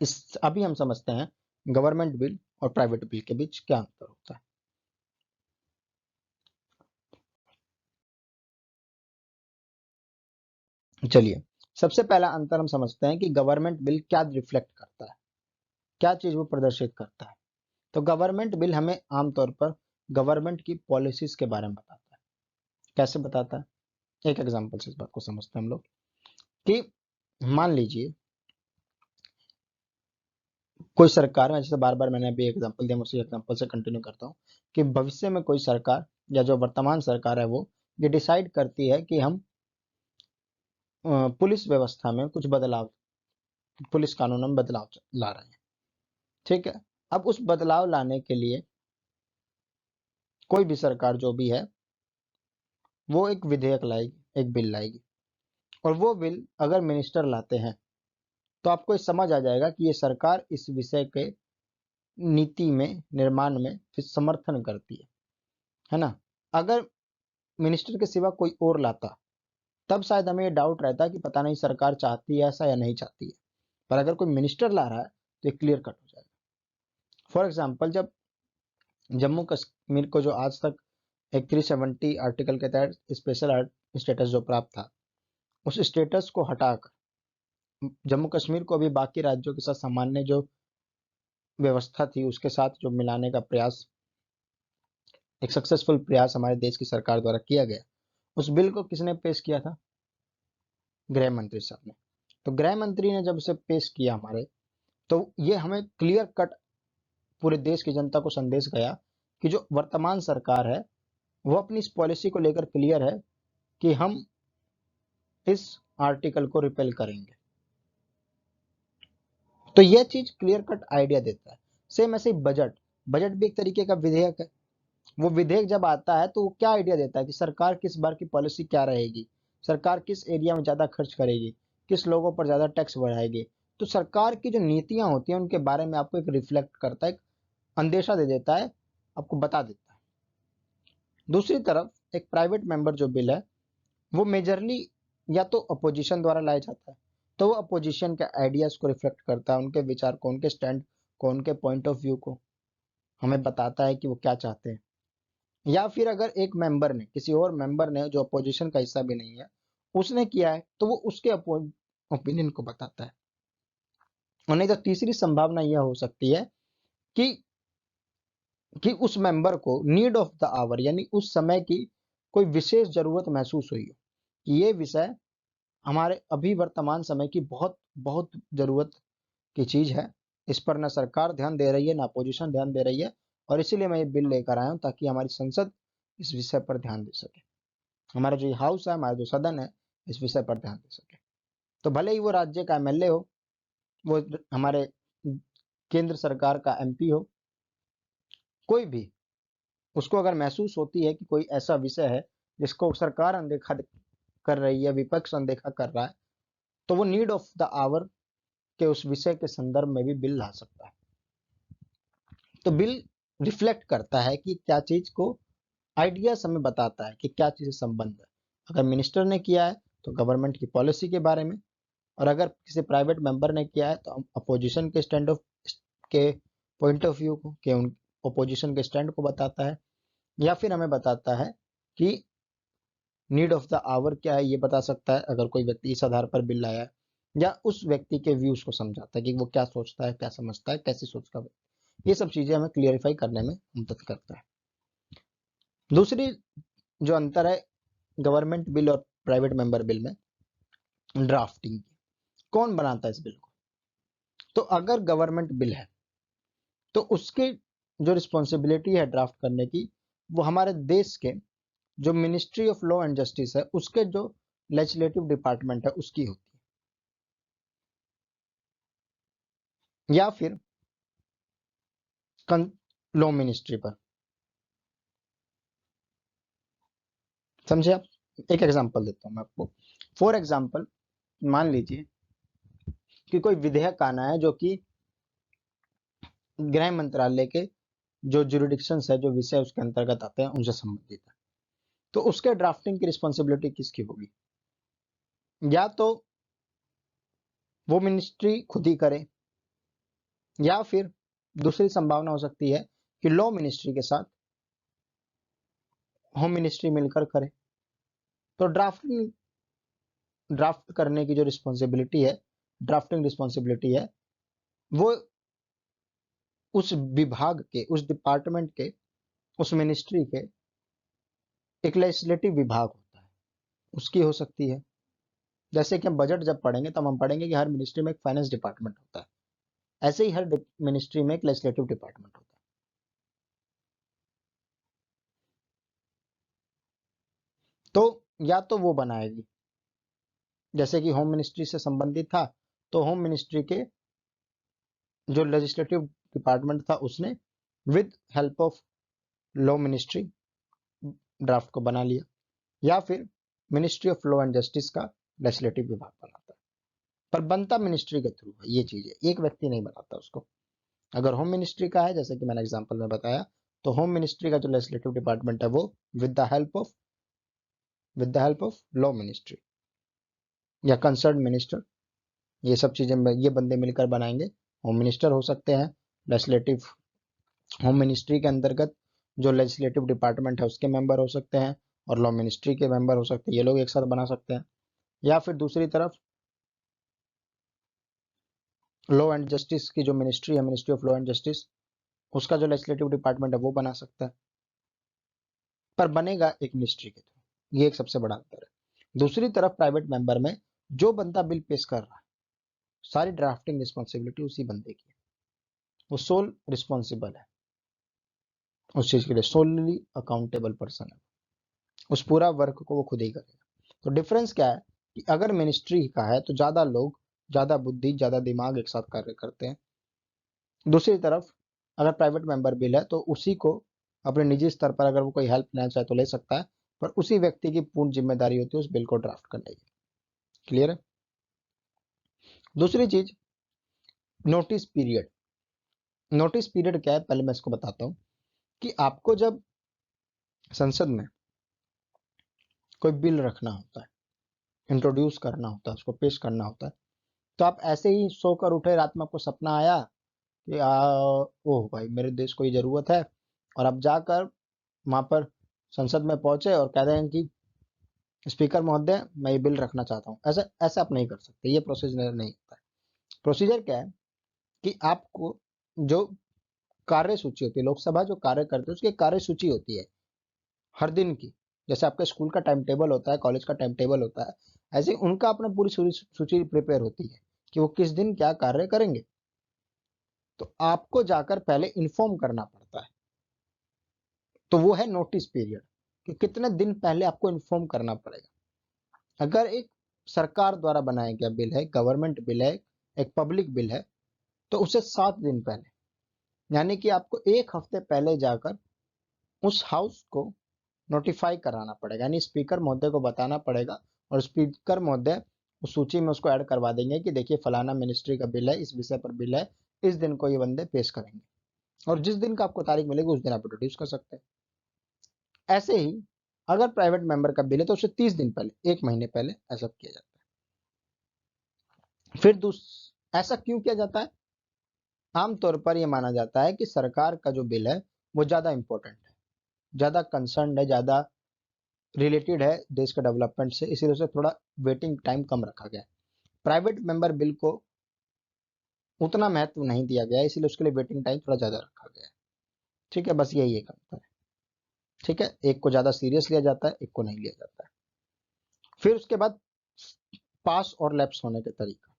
इस अभी हम समझते हैं गवर्नमेंट बिल और प्राइवेट बिल के बीच क्या अंतर होता है। चलिए, सबसे पहला अंतर हम समझते हैं कि गवर्नमेंट बिल क्या रिफ्लेक्ट करता है, क्या चीज वो प्रदर्शित करता है। तो गवर्नमेंट बिल हमें आमतौर पर गवर्नमेंट की पॉलिसीज के बारे में बताता है। कैसे बताता है? एक एग्जांपल से इस बात को समझते हैं हम लोग कि मान लीजिए कोई सरकार है, जैसे बार बार मैंने अभी एग्जांपल दिया, मैं उसी एग्जांपल से कंटिन्यू करता हूँ कि भविष्य में कोई सरकार या जो वर्तमान सरकार है वो ये डिसाइड करती है कि हम पुलिस व्यवस्था में कुछ बदलाव, पुलिस कानून में बदलाव ला रहे हैं। ठीक है, अब उस बदलाव लाने के लिए कोई भी सरकार जो भी है वो एक विधेयक लाएगी, एक बिल लाएगी, और वो बिल अगर मिनिस्टर लाते हैं तो आपको ये समझ आ जाएगा कि ये सरकार इस विषय के नीति में, निर्माण में फिर समर्थन करती है ना। अगर मिनिस्टर के सिवा कोई और लाता तब शायद हमें ये डाउट रहता कि पता नहीं सरकार चाहती है ऐसा या नहीं चाहती है, पर अगर कोई मिनिस्टर ला रहा है तो ये क्लियर कट हो जाएगा। फॉर एग्जाम्पल, जब जम्मू कश्मीर को जो आज तक एक 370 आर्टिकल के तहत स्पेशल स्टेटस जो प्राप्त था, उस स्टेटस को हटाकर जम्मू कश्मीर को अभी बाकी राज्यों के साथ सामान्य जो व्यवस्था थी उसके साथ जो मिलाने का प्रयास, एक सक्सेसफुल प्रयास हमारे देश की सरकार द्वारा किया गया। उस बिल को किसने पेश किया था? गृह मंत्री साहब ने। तो गृह मंत्री ने जब उसे पेश किया हमारे, तो ये हमें क्लियर कट पूरे देश की जनता को संदेश गया कि जो वर्तमान सरकार है वो अपनी इस पॉलिसी को लेकर क्लियर है कि हम इस आर्टिकल को रिपेल करेंगे। तो यह चीज क्लियर कट आइडिया देता है। सेम ऐसे ही बजट, बजट भी एक तरीके का विधेयक है। वो विधेयक जब आता है तो वो क्या आइडिया देता है कि सरकार किस बार की पॉलिसी क्या रहेगी, सरकार किस एरिया में ज्यादा खर्च करेगी, किस लोगों पर ज्यादा टैक्स बढ़ाएगी। तो सरकार की जो नीतियां होती हैं उनके बारे में आपको एक रिफ्लेक्ट करता है, एक अंदेशा दे देता है, आपको बता देता है। दूसरी तरफ एक प्राइवेट मेंबर जो बिल है वो मेजरली या तो अपोजिशन द्वारा लाया जाता है, तो वो अपोजिशन के आइडियाज को रिफ्लेक्ट करता है, उनके विचार को, उनके स्टैंड को, उनके पॉइंट ऑफ व्यू को हमें बताता है कि वो क्या चाहते हैं। या फिर अगर एक मेंबर ने, किसी और मेंबर ने जो अपोजिशन का हिस्सा भी नहीं है, उसने किया है तो वो उसके ओपिनियन को बताता है। और नहीं तो तीसरी संभावना यह हो सकती है कि उस मेंबर को नीड ऑफ द आवर, यानी उस समय की कोई विशेष जरूरत महसूस हुई हो कि ये विषय हमारे अभी वर्तमान समय की बहुत बहुत जरूरत की चीज है, इस पर ना सरकार ध्यान दे रही है ना अपोजिशन ध्यान दे रही है, और इसीलिए मैं ये बिल लेकर आया हूं ताकि हमारी संसद इस विषय पर ध्यान दे सके, हमारा जो हाउस है, हमारा जो सदन है, इस विषय पर ध्यान दे सके। तो भले ही वो राज्य का एमएलए हो, वो हमारे केंद्र सरकार का एमपी हो, कोई भी, उसको अगर महसूस होती है कि कोई ऐसा विषय है जिसको सरकार अनदेखा कर रही है, विपक्ष अनदेखा कर रहा है, तो वो नीड ऑफ द आवर के उस विषय के संदर्भ में भी बिल ला सकता है। तो बिल रिफ्लेक्ट करता है कि क्या चीज को, आइडियाज हमें बताता है कि क्या चीज से संबंध है। अगर मिनिस्टर ने किया है तो गवर्नमेंट की पॉलिसी के बारे में, और अगर किसी प्राइवेट मेंबर ने किया है तो अपोजिशन के स्टैंड ऑफ के पॉइंट ऑफ व्यू को, के उन अपोजिशन के स्टैंड को बताता है। या फिर हमें बताता है कि नीड ऑफ द आवर क्या है, ये बता सकता है अगर कोई व्यक्ति इस आधार पर बिल लाया है, या उस व्यक्ति के व्यूज को समझाता है कि वो क्या सोचता है, क्या समझता है, कैसी सोच का व्यक्ति। ये सब चीजें हमें क्लियरिफाई करने में मदद करता है। दूसरी जो अंतर है गवर्नमेंट बिल और प्राइवेट मेंबर बिल में, ड्राफ्टिंग। कौन बनाता है इस बिल को? तो अगर गवर्नमेंट बिल है तो उसकी जो रिस्पॉन्सिबिलिटी है ड्राफ्ट करने की, वो हमारे देश के जो ministry of law and justice है उसके जो लेजिस्लेटिव डिपार्टमेंट है उसकी होती है, या फिर लॉ मिनिस्ट्री पर। समझे आप? एक एग्जांपल देता हूं मैं आपको। फॉर एग्जांपल, मान लीजिए कि कोई विधेयक आना है जो कि गृह मंत्रालय के जो जुरिडिक्शन है, जो विषय उसके अंतर्गत आते हैं, उनसे संबंधित है, तो उसके ड्राफ्टिंग की रिस्पॉन्सिबिलिटी किसकी होगी? या तो वो मिनिस्ट्री खुद ही करे, या फिर दूसरी संभावना हो सकती है कि लॉ मिनिस्ट्री के साथ होम मिनिस्ट्री मिलकर करे। तो ड्राफ्टिंग ड्राफ्ट करने की जो रिस्पॉन्सिबिलिटी है, ड्राफ्टिंग रिस्पॉन्सिबिलिटी है, वो उस विभाग के, उस डिपार्टमेंट के, उस मिनिस्ट्री के एक लेजिस्लेटिव विभाग होता है, उसकी हो सकती है। जैसे कि हम बजट जब पढ़ेंगे तब हम पढ़ेंगे कि हर मिनिस्ट्री में एक फाइनेंस डिपार्टमेंट होता है, ऐसे ही हर मिनिस्ट्री में एक लेजिस्लेटिव डिपार्टमेंट होता है। तो या तो वो बनाएगी, जैसे कि होम मिनिस्ट्री से संबंधित था, तो होम मिनिस्ट्री के जो लेजिस्लेटिव डिपार्टमेंट था उसने with help of law ministry draft को बना लिया, या फिर ministry of law and justice का लेजिस्लेटिव विभाग बनाता है। पर बनता मिनिस्ट्री के थ्रू है, ये चीज है, एक व्यक्ति नहीं बनाता उसको। अगर होम मिनिस्ट्री का है, जैसे कि मैंने एग्जांपल में बताया, तो होम मिनिस्ट्री का जो लेजिस्लेटिव डिपार्टमेंट है वो with the help of law ministry या कंसर्न मिनिस्टर, ये सब चीजें ये बंदे मिलकर बनाएंगे। होम मिनिस्टर हो सकते हैं, लेजिस्लेटिव होम मिनिस्ट्री के अंतर्गत जो लेजिस्लेटिव डिपार्टमेंट है उसके मेंबर हो सकते हैं, और लॉ मिनिस्ट्री के मेंबर हो सकते हैं, ये लोग एक साथ बना सकते हैं। या फिर दूसरी तरफ लॉ एंड जस्टिस की जो मिनिस्ट्री है, ministry of law and justice, उसका जो लेजिस्लेटिव डिपार्टमेंट है वो बना सकता है, पर बनेगा एक मिनिस्ट्री के थ्रू। ये एक सबसे बड़ा अंतर है। दूसरी तरफ प्राइवेट मेंबर में जो बंदा बिल पेश कर रहा है, सारी ड्राफ्टिंग रिस्पॉन्सिबिलिटी उसी बंदे की है, वो सोल रिस्पॉन्सिबल है उस चीज के लिए, सोलली अकाउंटेबल पर्सन है, उस पूरा वर्क को वो खुद ही करेगा। तो डिफरेंस क्या है कि अगर मिनिस्ट्री का है तो ज्यादा लोग, ज्यादा बुद्धि, ज्यादा दिमाग एक साथ कार्य करते हैं। दूसरी तरफ अगर प्राइवेट मेंबर बिल है तो उसी को अपने निजी स्तर पर अगर वो कोई हेल्प लेना चाहे तो ले सकता है, पर उसी व्यक्ति की पूर्ण जिम्मेदारी होती है उस बिल को ड्राफ्ट करने की। क्लियर है? दूसरी चीज, नोटिस पीरियड। नोटिस पीरियड क्या है, पहले मैं इसको बताता हूँ कि आपको जब संसद में कोई बिल रखना होता है, इंट्रोड्यूस करना होता है, उसको पेश करना होता है, तो आप ऐसे ही सोकर उठे, रात में आपको सपना आया कि ओह भाई मेरे देश को ये जरूरत है, और आप जाकर वहां पर संसद में पहुंचे और कह रहे हैं कि स्पीकर महोदय मैं ये बिल रखना चाहता हूँ, ऐसा ऐसा आप नहीं कर सकते, ये प्रोसीजर नहीं होता है। प्रोसीजर क्या है कि आपको जो कार्य सूची होती है, लोकसभा जो कार्य करते हैं उसकी कार्य सूची होती है हर दिन की, जैसे आपका स्कूल का टाइम टेबल होता है, कॉलेज का टाइम टेबल होता है, ऐसे ही उनका अपना पूरी सूची प्रिपेयर होती है कि वो किस दिन क्या कार्य करेंगे। तो आपको जाकर पहले इन्फॉर्म करना पड़ता है, तो वो है नोटिस पीरियड, कि कितने दिन पहले आपको इन्फॉर्म करना पड़ेगा। अगर एक सरकार द्वारा बनाया गया बिल है, गवर्नमेंट बिल है, एक पब्लिक बिल है, तो उसे 7 दिन पहले, यानी कि आपको एक हफ्ते पहले जाकर उस हाउस को नोटिफाई कराना पड़ेगा, यानी स्पीकर महोदय को बताना पड़ेगा, और स्पीकर महोदय उस सूची में उसको ऐड करवा देंगे कि देखिए फलाना मिनिस्ट्री का बिल है, इस विषय पर बिल है, इस दिन को ये बंदे पेश करेंगे, और जिस दिन का आपको तारीख मिलेगी उस दिन आप इंट्रोड्यूस कर सकते हैं। ऐसे ही अगर प्राइवेट मेंबर का बिल है तो उसे 30 दिन पहले, 1 महीने पहले ऐसा किया जाता है। फिर ऐसा क्यों किया जाता है? आमतौर पर यह माना जाता है कि सरकार का जो बिल है वो ज्यादा इंपॉर्टेंट है, ज्यादा कंसर्न है, ज्यादा रिलेटेड है देश के डेवलपमेंट से, इसीलिए उसे थोड़ा वेटिंग टाइम कम रखा गया है। प्राइवेट मेंबर बिल को उतना महत्व नहीं दिया गया है, इसीलिए उसके लिए वेटिंग टाइम थोड़ा ज्यादा रखा गया है। ठीक है, बस यही एक अंतर है। ठीक है, एक को ज्यादा सीरियस लिया जाता है, एक को नहीं लिया जाता है। फिर उसके बाद पास और लैप्स होने के तरीका।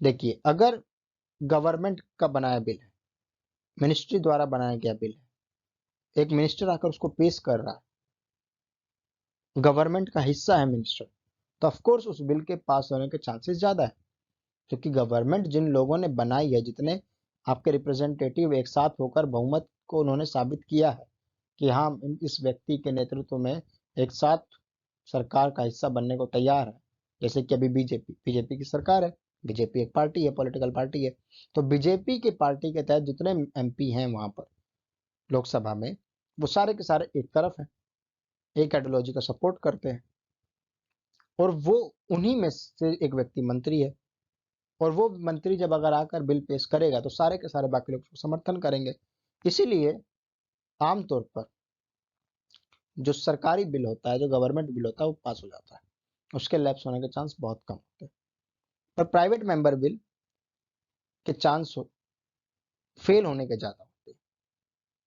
देखिए, अगर गवर्नमेंट का बनाया बिल है, मिनिस्ट्री द्वारा बनाया गया बिल है, एक मिनिस्टर आकर उसको पेश कर रहा है, गवर्नमेंट का हिस्सा है मिनिस्टर, तो ऑफ कोर्स उस बिल के पास होने के चांसेस ज्यादा है, क्योंकि गवर्नमेंट जिन लोगों ने बनाई है, जितने आपके रिप्रेजेंटेटिव एक साथ होकर बहुमत को उन्होंने साबित किया है कि हाँ इस व्यक्ति के नेतृत्व में एक साथ सरकार का हिस्सा बनने को तैयार है। जैसे कि अभी बीजेपी की सरकार है, बीजेपी एक पार्टी है, पॉलिटिकल पार्टी है, तो बीजेपी की पार्टी के तहत जितने एमपी हैं वहां पर लोकसभा में, वो सारे के सारे एक तरफ है, एक आइडियोलॉजी का सपोर्ट करते हैं, और वो उन्हीं में से एक व्यक्ति मंत्री है, और वो मंत्री जब अगर आकर बिल पेश करेगा तो सारे के सारे बाकी लोग उसको समर्थन करेंगे। इसीलिए आमतौर पर जो सरकारी बिल होता है, जो गवर्नमेंट बिल होता है, वो पास हो जाता है, उसके लैप्स होने के चांस बहुत कम होते हैं। पर प्राइवेट मेंबर बिल के चांस फेल होने के ज्यादा होते हैं।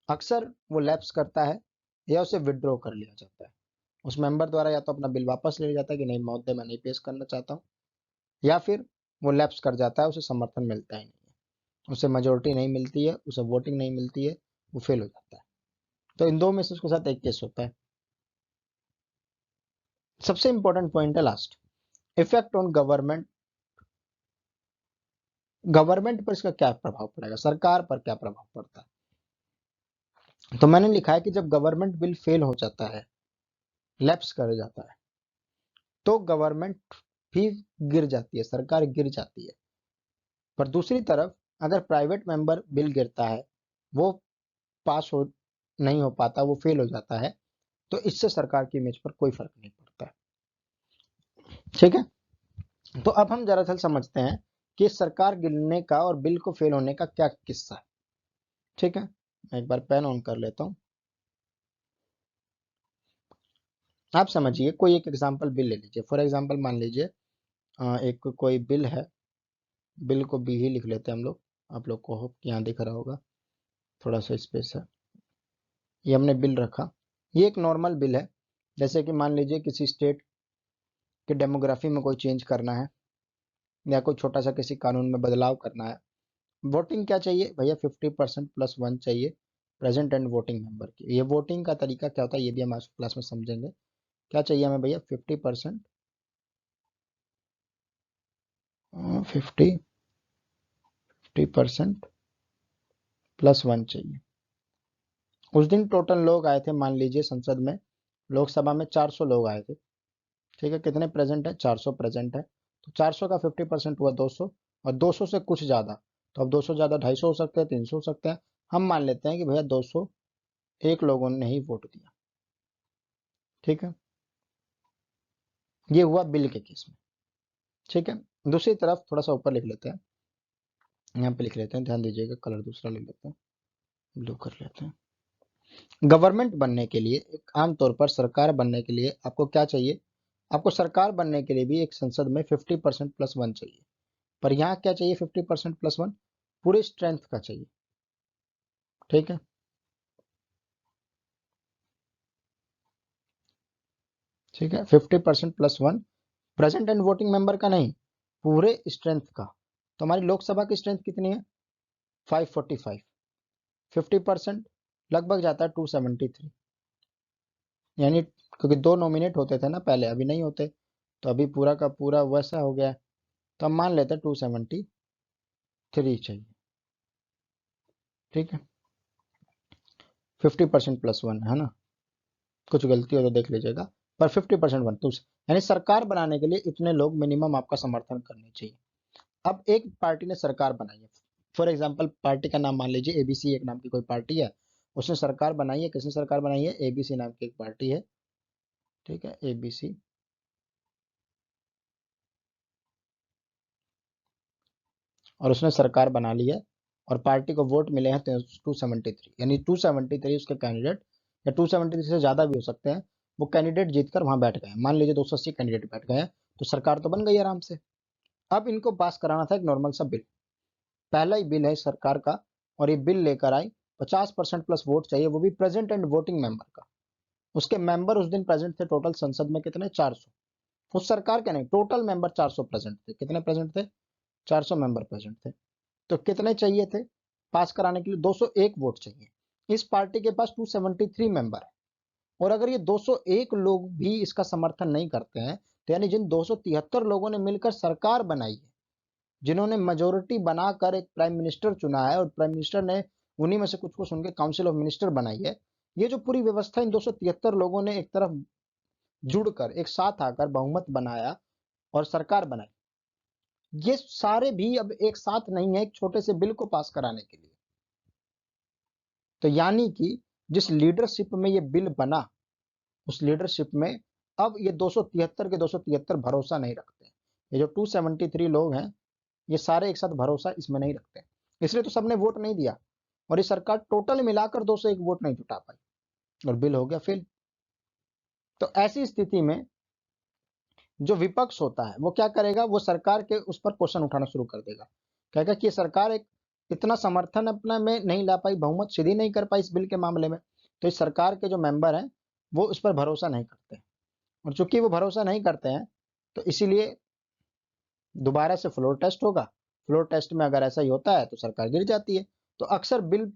अक्सर वो लैप्स करता है या उसे विड्रॉ कर लिया जाता है। उस मेंबर द्वारा या तो अपना बिल वापस ले लिया जाता है कि नहीं महोदय मैं नहीं पेश करना चाहता हूँ, या फिर वो लैप्स कर जाता है, उसे समर्थन मिलता ही नहीं है, उसे मेजोरिटी नहीं मिलती है, उसे वोटिंग नहीं मिलती है, वो फेल हो जाता है। तो इन दो में से उसके साथ एक केस होता है। सबसे इंपॉर्टेंट पॉइंट है last, effect on government. Government पर इसका क्या प्रभाव पड़ेगा, सरकार पर क्या प्रभाव पड़ता है। तो मैंने लिखा है कि जब गवर्नमेंट बिल फेल हो जाता है, लैप्स कर जाता है, तो गवर्नमेंट भी गिर जाती है, सरकार गिर जाती है। पर दूसरी तरफ अगर प्राइवेट मेंबर बिल गिरता है, वो पास हो नहीं हो पाता, वो फेल हो जाता है, तो इससे सरकार की इमेज पर कोई फर्क नहीं पड़ता है। ठीक है, तो अब हम दरअसल समझते हैं कि सरकार गिरने का और बिल को फेल होने का क्या किस्सा है। ठीक है, मैं एक बार पेन ऑन कर लेता हूं। आप समझिए, कोई एक एग्जांपल बिल ले लीजिए। फॉर एग्जांपल मान लीजिए एक कोई बिल है, बिल को बी ही लिख लेते हैं हम लोग। आप लोग को यहाँ दिख रहा होगा, थोड़ा सा स्पेस है। ये हमने बिल रखा, ये एक नॉर्मल बिल है। जैसे कि मान लीजिए किसी स्टेट के डेमोग्राफी में कोई चेंज करना है, या कोई छोटा सा किसी कानून में बदलाव करना है। वोटिंग क्या चाहिए भैया, 50%+1 चाहिए प्रेजेंट एंड वोटिंग मेंबर की। ये वोटिंग का तरीका क्या होता है ये भी हम आज क्लास में समझेंगे। क्या चाहिए हमें भैया, 50%, 50%+1 चाहिए। उस दिन टोटल लोग आए थे, मान लीजिए संसद में, लोकसभा में 400 लोग आए थे। ठीक है, कितने प्रेजेंट है, 400 प्रेजेंट है। तो 400 का 50% हुआ 200, और 200 से कुछ ज्यादा, तो अब 200 ज्यादा 250 हो सकते हैं, 300 हो सकते हैं। हम मान लेते हैं कि भैया 201 लोगों ने ही वोट दिया। ठीक है, ये हुआ बिल के केस में। ठीक है, दूसरी तरफ थोड़ा सा ऊपर लिख लेते हैं, यहाँ पे लिख लेते हैं, ध्यान दीजिएगा, कलर दूसरा ले लेते हैं, ब्लू कर लेते हैं। गवर्नमेंट बनने के लिए, एक आमतौर पर सरकार बनने के लिए आपको क्या चाहिए, आपको सरकार बनने के लिए भी एक संसद में 50%+1 चाहिए। पर यहाँ क्या चाहिए, 50%+1 पूरे स्ट्रेंथ का चाहिए। ठीक है, ठीक है, 50%+1 प्रेजेंट एंड वोटिंग मेंबर का नहीं, पूरे स्ट्रेंथ का। तो हमारी लोकसभा की स्ट्रेंथ कितनी है, 545। 50% लगभग जाता है 273, यानी क्योंकि दो नॉमिनेट होते थे ना पहले, अभी नहीं होते, तो अभी पूरा का पूरा वैसा हो गया है। तो हम मान लेते हैं 273 चाहिए। ठीक है, 50%+1 है ना, कुछ गलती हो तो देख लीजिएगा। पर 50%, वन टू, यानी सरकार बनाने के लिए इतने लोग मिनिमम आपका समर्थन करने चाहिए। अब एक पार्टी ने सरकार बनाई है, फॉर एग्जाम्पल पार्टी का नाम मान लीजिए एबीसी, एक नाम की कोई पार्टी है, उसने सरकार बनाई है। किसने सरकार बनाई है, एबीसी नाम की एक पार्टी है। ठीक है, एबीसी, और उसने सरकार बना ली है, और पार्टी को वोट मिले हैं 273, यानी 273 उसके कैंडिडेट, या 273 से ज्यादा भी हो सकते हैं, वो कैंडिडेट जीतकर वहां बैठ गए। मान लीजिए 280 कैंडिडेट बैठ गए हैं, तो सरकार तो बन गई आराम से। अब इनको पास कराना था एक नॉर्मल सा बिल, पहला ही बिल है सरकार का, और ये बिल लेकर आई। 50%+ वोट चाहिए, वो भी प्रेजेंट एंड वोटिंग मेंबर का। उसके मेंबर उस दिन प्रेजेंट थे टोटल संसद में कितने, 400। उस सरकार के नहीं, टोटल मेंबर 400 प्रेजेंट थे। कितने प्रेजेंट थे, 400 मेंबर प्रेजेंट थे। तो कितने चाहिए थे पास कराने के लिए, 201 वोट चाहिए। इस पार्टी के पास 273 मेंबर है, और अगर ये 201 लोग भी इसका समर्थन नहीं करते हैं, तो यानी जिन 273 लोगों ने मिलकर सरकार बनाई है, जिन्होंने मेजोरिटी बनाकर एक प्राइम मिनिस्टर चुना है, और प्राइम मिनिस्टर ने उन्हीं में से कुछ को सुन के काउंसिल ऑफ मिनिस्टर बनाई है, ये जो पूरी व्यवस्था इन 273 लोगों ने एक तरफ जुड़कर एक साथ आकर बहुमत बनाया और सरकार बनाई, ये सारे भी अब एक साथ नहीं है एक छोटे से बिल को पास कराने के लिए। तो यानी कि जिस लीडरशिप में ये बिल बना, उस लीडरशिप में अब ये 273 के 273 भरोसा नहीं रखते। ये जो 273 लोग हैं, ये सारे एक साथ भरोसा इसमें नहीं रखते, इसलिए तो सबने वोट नहीं दिया, और ये सरकार टोटल मिलाकर 201 वोट नहीं जुटा पाई, और बिल हो गया फेल। तो ऐसी स्थिति में जो विपक्ष होता है वो क्या करेगा, वो सरकार के उस पर क्वेश्चन उठाना शुरू कर देगा, कहेगा कि ये सरकार एक इतना समर्थन अपना में नहीं ला पाई, बहुमत सीधी नहीं कर पाई इस बिल के मामले में, तो इस सरकार के जो मेंबर हैं वो उस पर भरोसा नहीं करते, और चूंकि वो भरोसा नहीं करते हैं तो इसीलिए दोबारा से फ्लोर टेस्ट होगा। फ्लोर टेस्ट में अगर ऐसा ही होता है तो सरकार गिर जाती है। तो अक्सर बिल,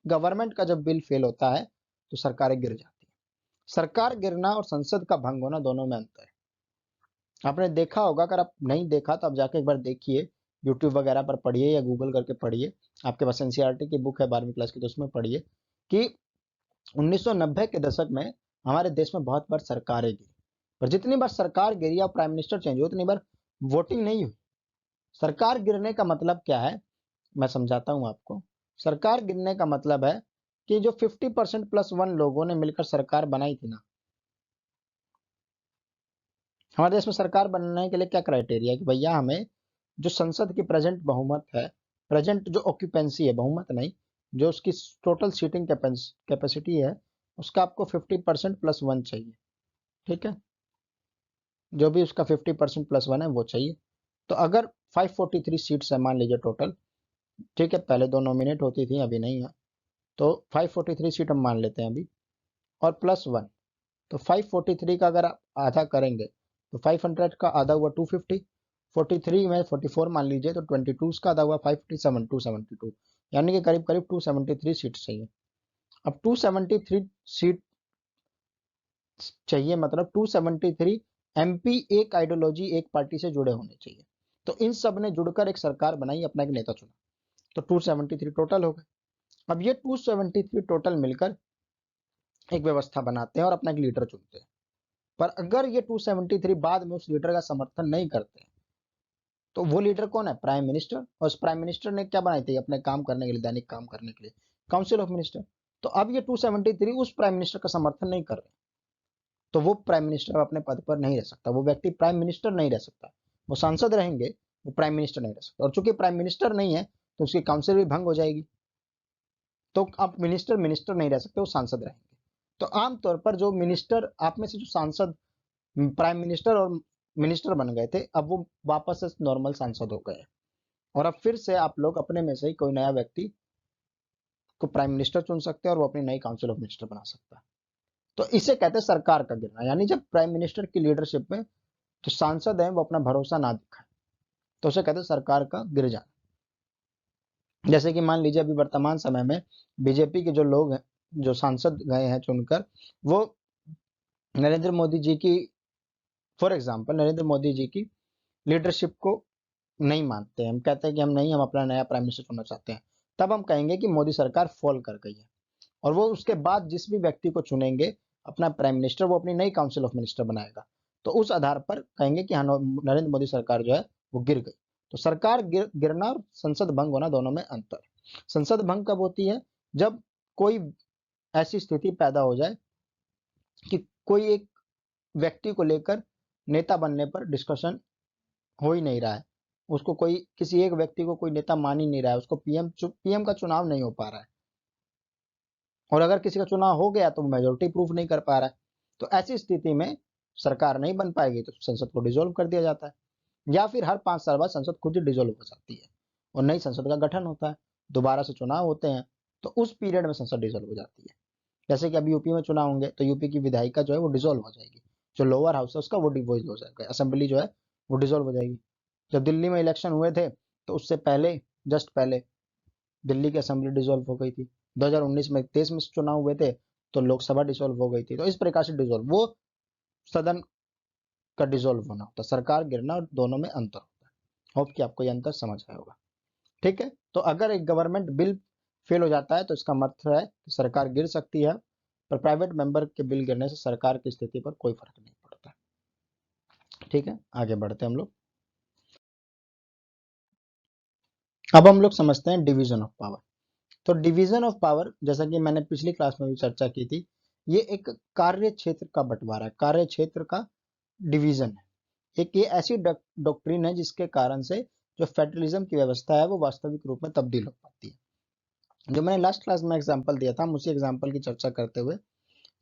गवर्नमेंट का जब बिल फेल होता है तो सरकारें गिर जाती है। सरकार गिरना और संसद का भंग होना दोनों में अंतर है। आपने देखा होगा, अगर आप नहीं देखा तो आप जाके एक बार देखिए, यूट्यूब वगैरह पर पढ़िए या गूगल करके पढ़िए, आपके पास एनसीईआरटी की बुक है 12वीं क्लास की तो उसमें पढ़िए कि 1990 के दशक में हमारे देश में बहुत बार सरकारें गिरी, पर जितनी बार सरकार गिरी या प्राइम मिनिस्टर चेंज हुआ उतनी बार वोटिंग नहीं हुई। सरकार गिरने का मतलब क्या है, मैं समझाता हूं आपको। सरकार गिरने का मतलब है कि जो 50%+1 लोगों ने मिलकर सरकार बनाई थी ना, हमारे देश में सरकार बनने के लिए क्या क्राइटेरिया है कि भैया हमें जो संसद की प्रेजेंट बहुमत है, प्रेजेंट जो ऑक्यूपेंसी है, बहुमत नहीं, जो उसकी टोटल सीटिंग कैपेसिटी है, उसका आपको 50%+1 चाहिए। ठीक है, जो भी उसका 50%+1 है वो चाहिए। तो अगर 543 सीट्स है मान लीजिए टोटल, ठीक है, पहले 2 नॉमिनेट होती थी अभी नहीं है, तो 543 सीट हम मान लेते हैं अभी, और +1, तो 543 का अगर आप आधा करेंगे तो 500 का आधा हुआ 250, 43 में 44 मान लीजिए तो 22 का आधा हुआ 557, 272, यानी कि करीब करीब 273 सीट चाहिए। अब 273 सीट चाहिए मतलब 273 एमपी एक आइडियोलॉजी एक पार्टी से जुड़े होने चाहिए। तो इन सब ने जुड़कर एक सरकार बनाई, अपना एक नेता चुना, तो 273 टोटल हो गए। अब ये 273 टोटल मिलकर एक व्यवस्था बनाते हैं और अपना एक लीडर चुनते हैं। पर अगर ये 273 बाद में उस लीडर का समर्थन नहीं करते, तो वो लीडर कौन है, प्राइम मिनिस्टर, और उस प्राइम मिनिस्टर ने क्या बनाई थी अपने काम करने के लिए, दैनिक काम करने के लिए, काउंसिल ऑफ मिनिस्टर। तो अब ये 273 उस प्राइम मिनिस्टर का समर्थन नहीं कर रहे, तो वो प्राइम मिनिस्टर अपने पद पर नहीं रह सकता, वो व्यक्ति प्राइम मिनिस्टर नहीं रह सकता। वो सांसद रहेंगे, वो प्राइम मिनिस्टर नहीं रह सकता, और चूंकि प्राइम मिनिस्टर नहीं है तो उसकी काउंसिल भी भंग हो जाएगी। तो अब मिनिस्टर मिनिस्टर नहीं रह सकते, वो सांसद रहेंगे। तो आमतौर पर जो मिनिस्टर आप में से जो सांसद प्राइम मिनिस्टर और मिनिस्टर बन गए थे, अब वो वापस से नॉर्मल सांसद हो गए, और अब फिर से आप लोग अपने में से ही कोई नया व्यक्ति को प्राइम मिनिस्टर चुन सकते हैं और वो अपनी नई काउंसिल ऑफ मिनिस्टर बना सकता है। तो इसे कहते हैं सरकार का गिरना, यानी जब प्राइम मिनिस्टर की लीडरशिप में जो सांसद हैं वो अपना भरोसा ना दिखाए, तो उसे कहते हैं सरकार का गिर जाना। जैसे कि मान लीजिए अभी वर्तमान समय में बीजेपी के जो लोग हैं, जो सांसद गए हैं चुनकर, वो नरेंद्र मोदी जी की, फॉर एग्जाम्पल नरेंद्र मोदी जी की लीडरशिप को नहीं मानते हैं, हम कहते हैं कि हम नहीं, हम अपना नया प्राइम मिनिस्टर चुनना चाहते हैं, तब हम कहेंगे कि मोदी सरकार फॉल कर गई है, और वो उसके बाद जिस भी व्यक्ति को चुनेंगे अपना प्राइम मिनिस्टर, वो अपनी नई काउंसिल ऑफ मिनिस्टर बनाएगा, तो उस आधार पर कहेंगे कि हाँ नरेंद्र मोदी सरकार जो है वो गिर गई। तो सरकार गिरना और संसद भंग होना दोनों में अंतर है। संसद भंग कब होती है, जब कोई ऐसी स्थिति पैदा हो जाए कि कोई एक व्यक्ति को लेकर नेता बनने पर डिस्कशन हो ही नहीं रहा है, उसको कोई, किसी एक व्यक्ति को कोई नेता मान ही नहीं रहा है, उसको पीएम का चुनाव नहीं हो पा रहा है, और अगर किसी का चुनाव हो गया तो वो मेजोरिटी प्रूफ नहीं कर पा रहा है, तो ऐसी स्थिति में सरकार नहीं बन पाएगी, तो संसद को डिसॉल्व कर दिया जाता है, या फिर हर 5 साल बाद संसद खुद ही डिसॉल्व हो जाती है और नई संसद का गठन होता है, दोबारा से चुनाव होते हैं, तो उस पीरियड में संसद डिसॉल्व हो जाती है। जैसे कि अभी यूपी में चुनाव होंगे तो यूपी की विधायिका जो है वो डिसॉल्व हो जाएगी, जो लोअर हाउस है उसका वो डिवोल्व हो जाएगा, असेंबली जो है वो डिसॉल्व हो जाएगी। जब दिल्ली में इलेक्शन हुए थे तो उससे पहले, जस्ट पहले, दिल्ली की असेंबली डिसॉल्व हो गई थी। 2019 में 23 में चुनाव हुए थे तो लोकसभा डिसॉल्व हो गई थी। तो इस प्रकार से डिसॉल्व, वो सदन का डिसॉल्व होना होता है, सरकार गिरना, और दोनों में अंतर होता है। होप कि आपको ये अंतर समझ आया होगा। ठीक है, तो अगर एक गवर्नमेंट बिल फेल हो जाता है तो इसका मतलब है कि सरकार गिर सकती है, पर प्राइवेट मेंबर के बिल गिरने से सरकार की स्थिति पर कोई फर्क नहीं पड़ता। ठीक है, आगे बढ़ते हैं हम लोग। अब हम लोग समझते हैं डिवीजन ऑफ पावर। तो डिवीजन ऑफ पावर, जैसा कि मैंने पिछली क्लास में भी चर्चा की थी, ये एक कार्य क्षेत्र का बंटवारा है, कार्य क्षेत्र का डिवीजन है। एक ये ऐसी डॉक्ट्रिन है जिसके कारण से जो फेडरलिज्म की व्यवस्था है वो वास्तविक रूप में तब्दील हो पाती है। जो मैंने लास्ट क्लास में एग्जांपल दिया था, हम उसी एग्जांपल की चर्चा करते हुए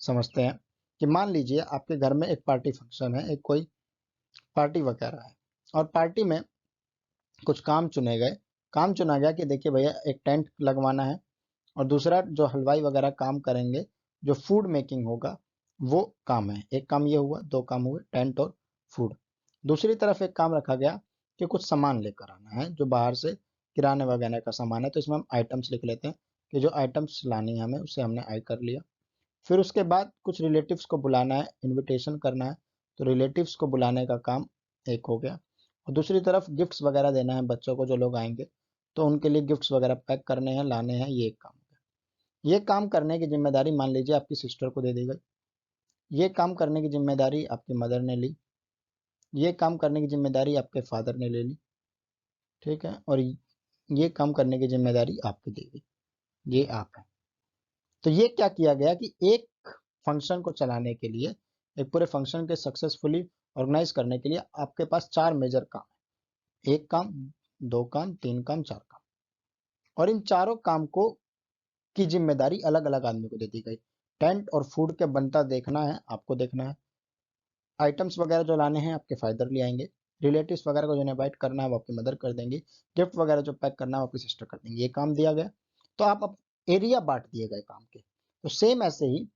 समझते हैं कि मान लीजिए आपके घर में एक पार्टी फंक्शन है, एक कोई पार्टी वगैरह है। और पार्टी में कुछ काम चुने गए। काम चुना गया कि देखिए भैया एक टेंट लगवाना है, और दूसरा जो हलवाई वगैरह काम करेंगे, जो फूड मेकिंग होगा वो काम है। एक काम ये हुआ, दो काम हुए, टेंट और फूड। दूसरी तरफ एक काम रखा गया कि कुछ सामान लेकर आना है जो बाहर से किराने वगैरह का सामान है। तो इसमें हम आइटम्स लिख लेते हैं कि जो आइटम्स लानी है हमें, उसे हमने आई कर लिया। फिर उसके बाद कुछ रिलेटिव्स को बुलाना है, इनविटेशन करना है, तो रिलेटिव्स को बुलाने का काम एक हो गया। और दूसरी तरफ गिफ्ट्स वगैरह देना है बच्चों को, जो लोग आएंगे तो उनके लिए गिफ्ट्स वगैरह पैक करने हैं, लाने हैं, ये एक काम हो गया। ये काम करने की जिम्मेदारी मान लीजिए आपकी सिस्टर को दे दी गई, ये काम करने की जिम्मेदारी आपकी मदर ने ली, ये काम करने की जिम्मेदारी आपके फादर ने ले ली, ठीक है, और ये काम करने की जिम्मेदारी आपकी दी गई, ये आप है। तो ये क्या किया गया कि एक फंक्शन को चलाने के लिए, एक पूरे फंक्शन के सक्सेसफुली ऑर्गेनाइज करने के लिए आपके पास चार मेजर काम है। एक काम, दो काम, तीन काम, चार काम। और इन चारों काम को की जिम्मेदारी अलग अलग आदमी को दे दी गई। टेंट और फूड के बनता देखना है, आपको देखना है। आइटम्स वगैरह जो लाने हैं आपके फादर ले आएंगे। रिलेटिव्स वगैरह को जो इनवाइट करना है वो आपकी मदर कर देंगे। गिफ्ट वगैरह जो पैक करना है वो आपकी सिस्टर कर देंगे। ये काम दिया गया। तो आप अब एरिया बांट दिए गए काम के। तो सेम ऐसे ही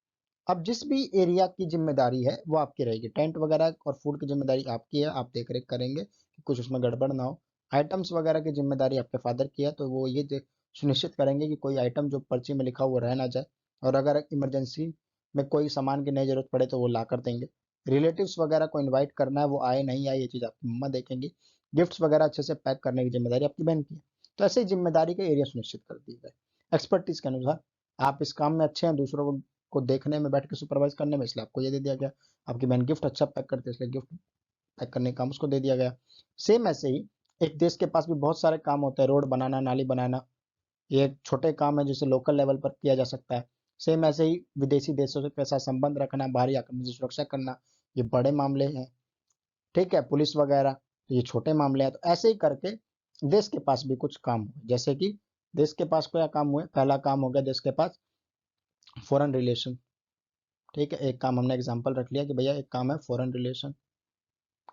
अब जिस भी एरिया की जिम्मेदारी है वो आपकी रहेगी। टेंट वगैरह और फूड की जिम्मेदारी आपकी है, आप देख रेख करेंगे कि कुछ उसमें गड़बड़ ना हो। आइटम्स वगैरह की जिम्मेदारी आपके फादर की है, तो वो ये सुनिश्चित करेंगे कि कोई आइटम जो पर्ची में लिखा हुआ रह ना जाए, और अगर इमरजेंसी में कोई सामान की नई जरूरत पड़े तो वो ला कर देंगे। रिलेटिव्स वगैरह को इन्वाइट करना है, वो आए नहीं आए ये चीज़ आपकी मम्मा देखेंगी। गिफ्ट्स वगैरह अच्छे से पैक करने की जिम्मेदारी आपकी बहन की है। तो ऐसे ही जिम्मेदारी का एरिया सुनिश्चित कर दिया गया एक्सपर्टीज के अनुसार। आप इस काम में अच्छे हैं, दूसरों को देखने में, बैठ के सुपरवाइज करने में, इसलिए आपको ये दे दिया गया। आपकी बहन गिफ्ट अच्छा पैक करती है, इसलिए गिफ्ट पैक करने का काम उसको दे दिया गया। सेम ऐसे ही एक देश के पास भी बहुत सारे काम होते हैं, रोड बनाना, नाली बनाना, ये एक छोटे काम है जिसे लोकल लेवल पर किया जा सकता है। सेम ऐसे ही विदेशी देशों से कैसा संबंध रखना, बाहरी आक्रमण से सुरक्षा करना, ये बड़े मामले हैं, ठीक है। पुलिस वगैरह, तो ये छोटे मामले हैं। तो ऐसे ही करके देश के पास भी कुछ काम हुए। जैसे कि देश के पास क्या काम हुए, पहला काम हो गया देश के पास फॉरेन रिलेशन, ठीक है। एक काम हमने एग्जांपल रख लिया कि भैया एक काम है फॉरेन रिलेशन,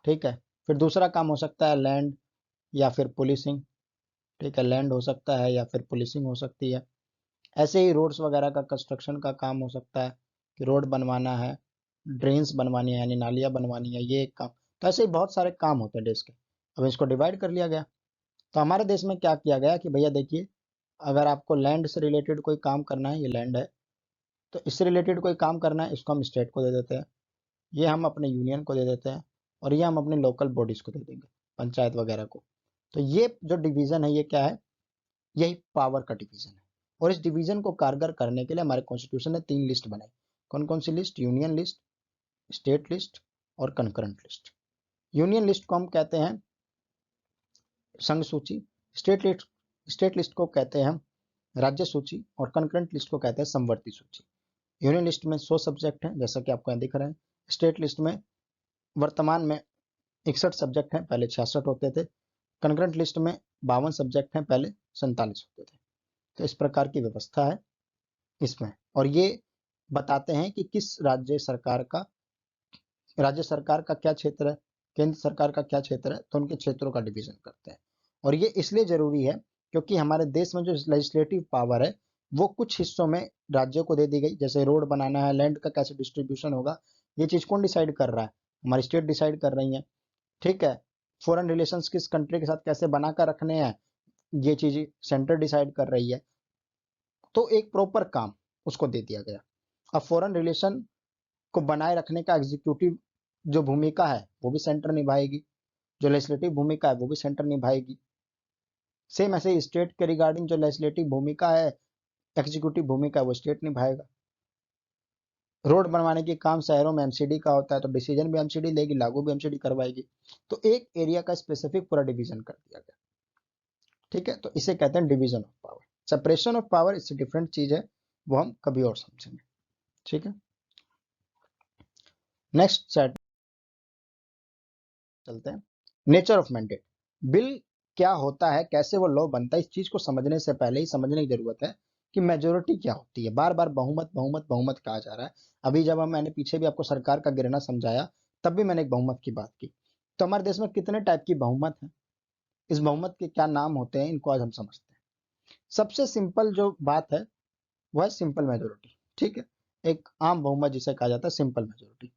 ठीक है। फिर दूसरा काम हो सकता है लैंड या फिर पुलिसिंग, ठीक है। लैंड हो सकता है या फिर पुलिसिंग हो सकती है। ऐसे ही रोड्स वगैरह का कंस्ट्रक्शन का काम हो सकता है कि रोड बनवाना है, ड्रेन्स बनवानी है यानी नालियाँ बनवानी है, ये एक काम। तो ऐसे ही बहुत सारे काम होते हैं देश के। अब इसको डिवाइड कर लिया गया। तो हमारे देश में क्या किया गया कि भैया देखिए, अगर आपको लैंड से रिलेटेड कोई काम करना है, ये लैंड है, तो इससे रिलेटेड कोई काम करना है, इसको हम स्टेट को दे देते हैं, ये हम अपने यूनियन को दे देते हैं, और ये हम अपने लोकल बॉडीज को दे देंगे, पंचायत वगैरह को। तो ये जो डिवीजन है ये क्या है, यही पावर का डिवीजन है। और इस डिवीजन को कारगर करने के लिए हमारे कॉन्स्टिट्यूशन ने तीन लिस्ट बनाई। कौन कौन सी list, union list, state list और कंकरेंट लिस्ट। यूनियन लिस्ट को हम कहते हैं संघ सूची, स्टेट लिस्ट को कहते हैं हम राज्य सूची, और कंकरेंट लिस्ट को कहते हैं समवर्ती सूची। यूनियन लिस्ट में 100 सब्जेक्ट हैं जैसा कि आपको यहाँ दिख रहे हैं। स्टेट लिस्ट में वर्तमान में 61 सब्जेक्ट हैं, पहले 66 होते थे। कंकरेंट लिस्ट में 52 सब्जेक्ट हैं, पहले 47 होते थे। तो इस प्रकार की व्यवस्था है इसमें। और ये बताते हैं कि किस राज्य सरकार का क्या क्षेत्र है, केंद्र सरकार का क्या क्षेत्र है, तो उनके क्षेत्रों का डिवीजन करते हैं। और ये इसलिए जरूरी है क्योंकि हमारे देश में जो लेजिस्लेटिव पावर है वो कुछ हिस्सों में राज्यों को दे दी गई। जैसे रोड बनाना है, लैंड का कैसे डिस्ट्रीब्यूशन होगा, ये चीज कौन डिसाइड कर रहा है, हमारी स्टेट डिसाइड कर रही है, ठीक है। फॉरेन रिलेशंस किस कंट्री के साथ कैसे बनाकर रखने हैं, ये चीज सेंटर डिसाइड कर रही है। तो एक प्रॉपर काम उसको दे दिया गया। अब फॉरेन रिलेशन को बनाए रखने का एग्जीक्यूटिव जो भूमिका है वो भी सेंटर निभाएगी, जो लेजिस्लेटिव भूमिका है वो भी सेंटर निभाएगी। सेम ऐसे स्टेट के रिगार्डिंग जो लेजिस्लेटिव भूमिका है, एग्जीक्यूटिव भूमिका है, वो स्टेट निभाएगा। रोड बनवाने के काम शहरों में एमसीडी का होता है, तो डिसीजन भी एमसीडी लेगी, लागू भी एमसीडी करवाएगी। तो एक एरिया का स्पेसिफिक पूरा डिवीजन कर दिया गया, ठीक है। तो इसे कहते हैं division of power. Separation of power इससे डिफरेंट चीज है, वो हम कभी और समझेंगे, ठीक है। नेक्स्ट सेट चलते हैं, नेचर ऑफ मैंडेट। बिल क्या होता है, कैसे वो लॉ बनता है, इस चीज को समझने से पहले ही समझने की जरूरत है कि मेजोरिटी क्या होती है। बार बार बहुमत बहुमत बहुमत कहा जा रहा है। अभी जब मैंने पीछे भी आपको सरकार का गिरना समझाया, तब भी मैंने एक बहुमत की बात की। तो हमारे देश में कितने टाइप की बहुमत है, इस बहुमत के क्या नाम होते हैं, इनको आज हम समझते हैं। सबसे सिंपल जो बात है वह है सिंपल मेजोरिटी। ठीक है, एक आम बहुमत जिसे कहा जाता है सिंपल मेजोरिटी।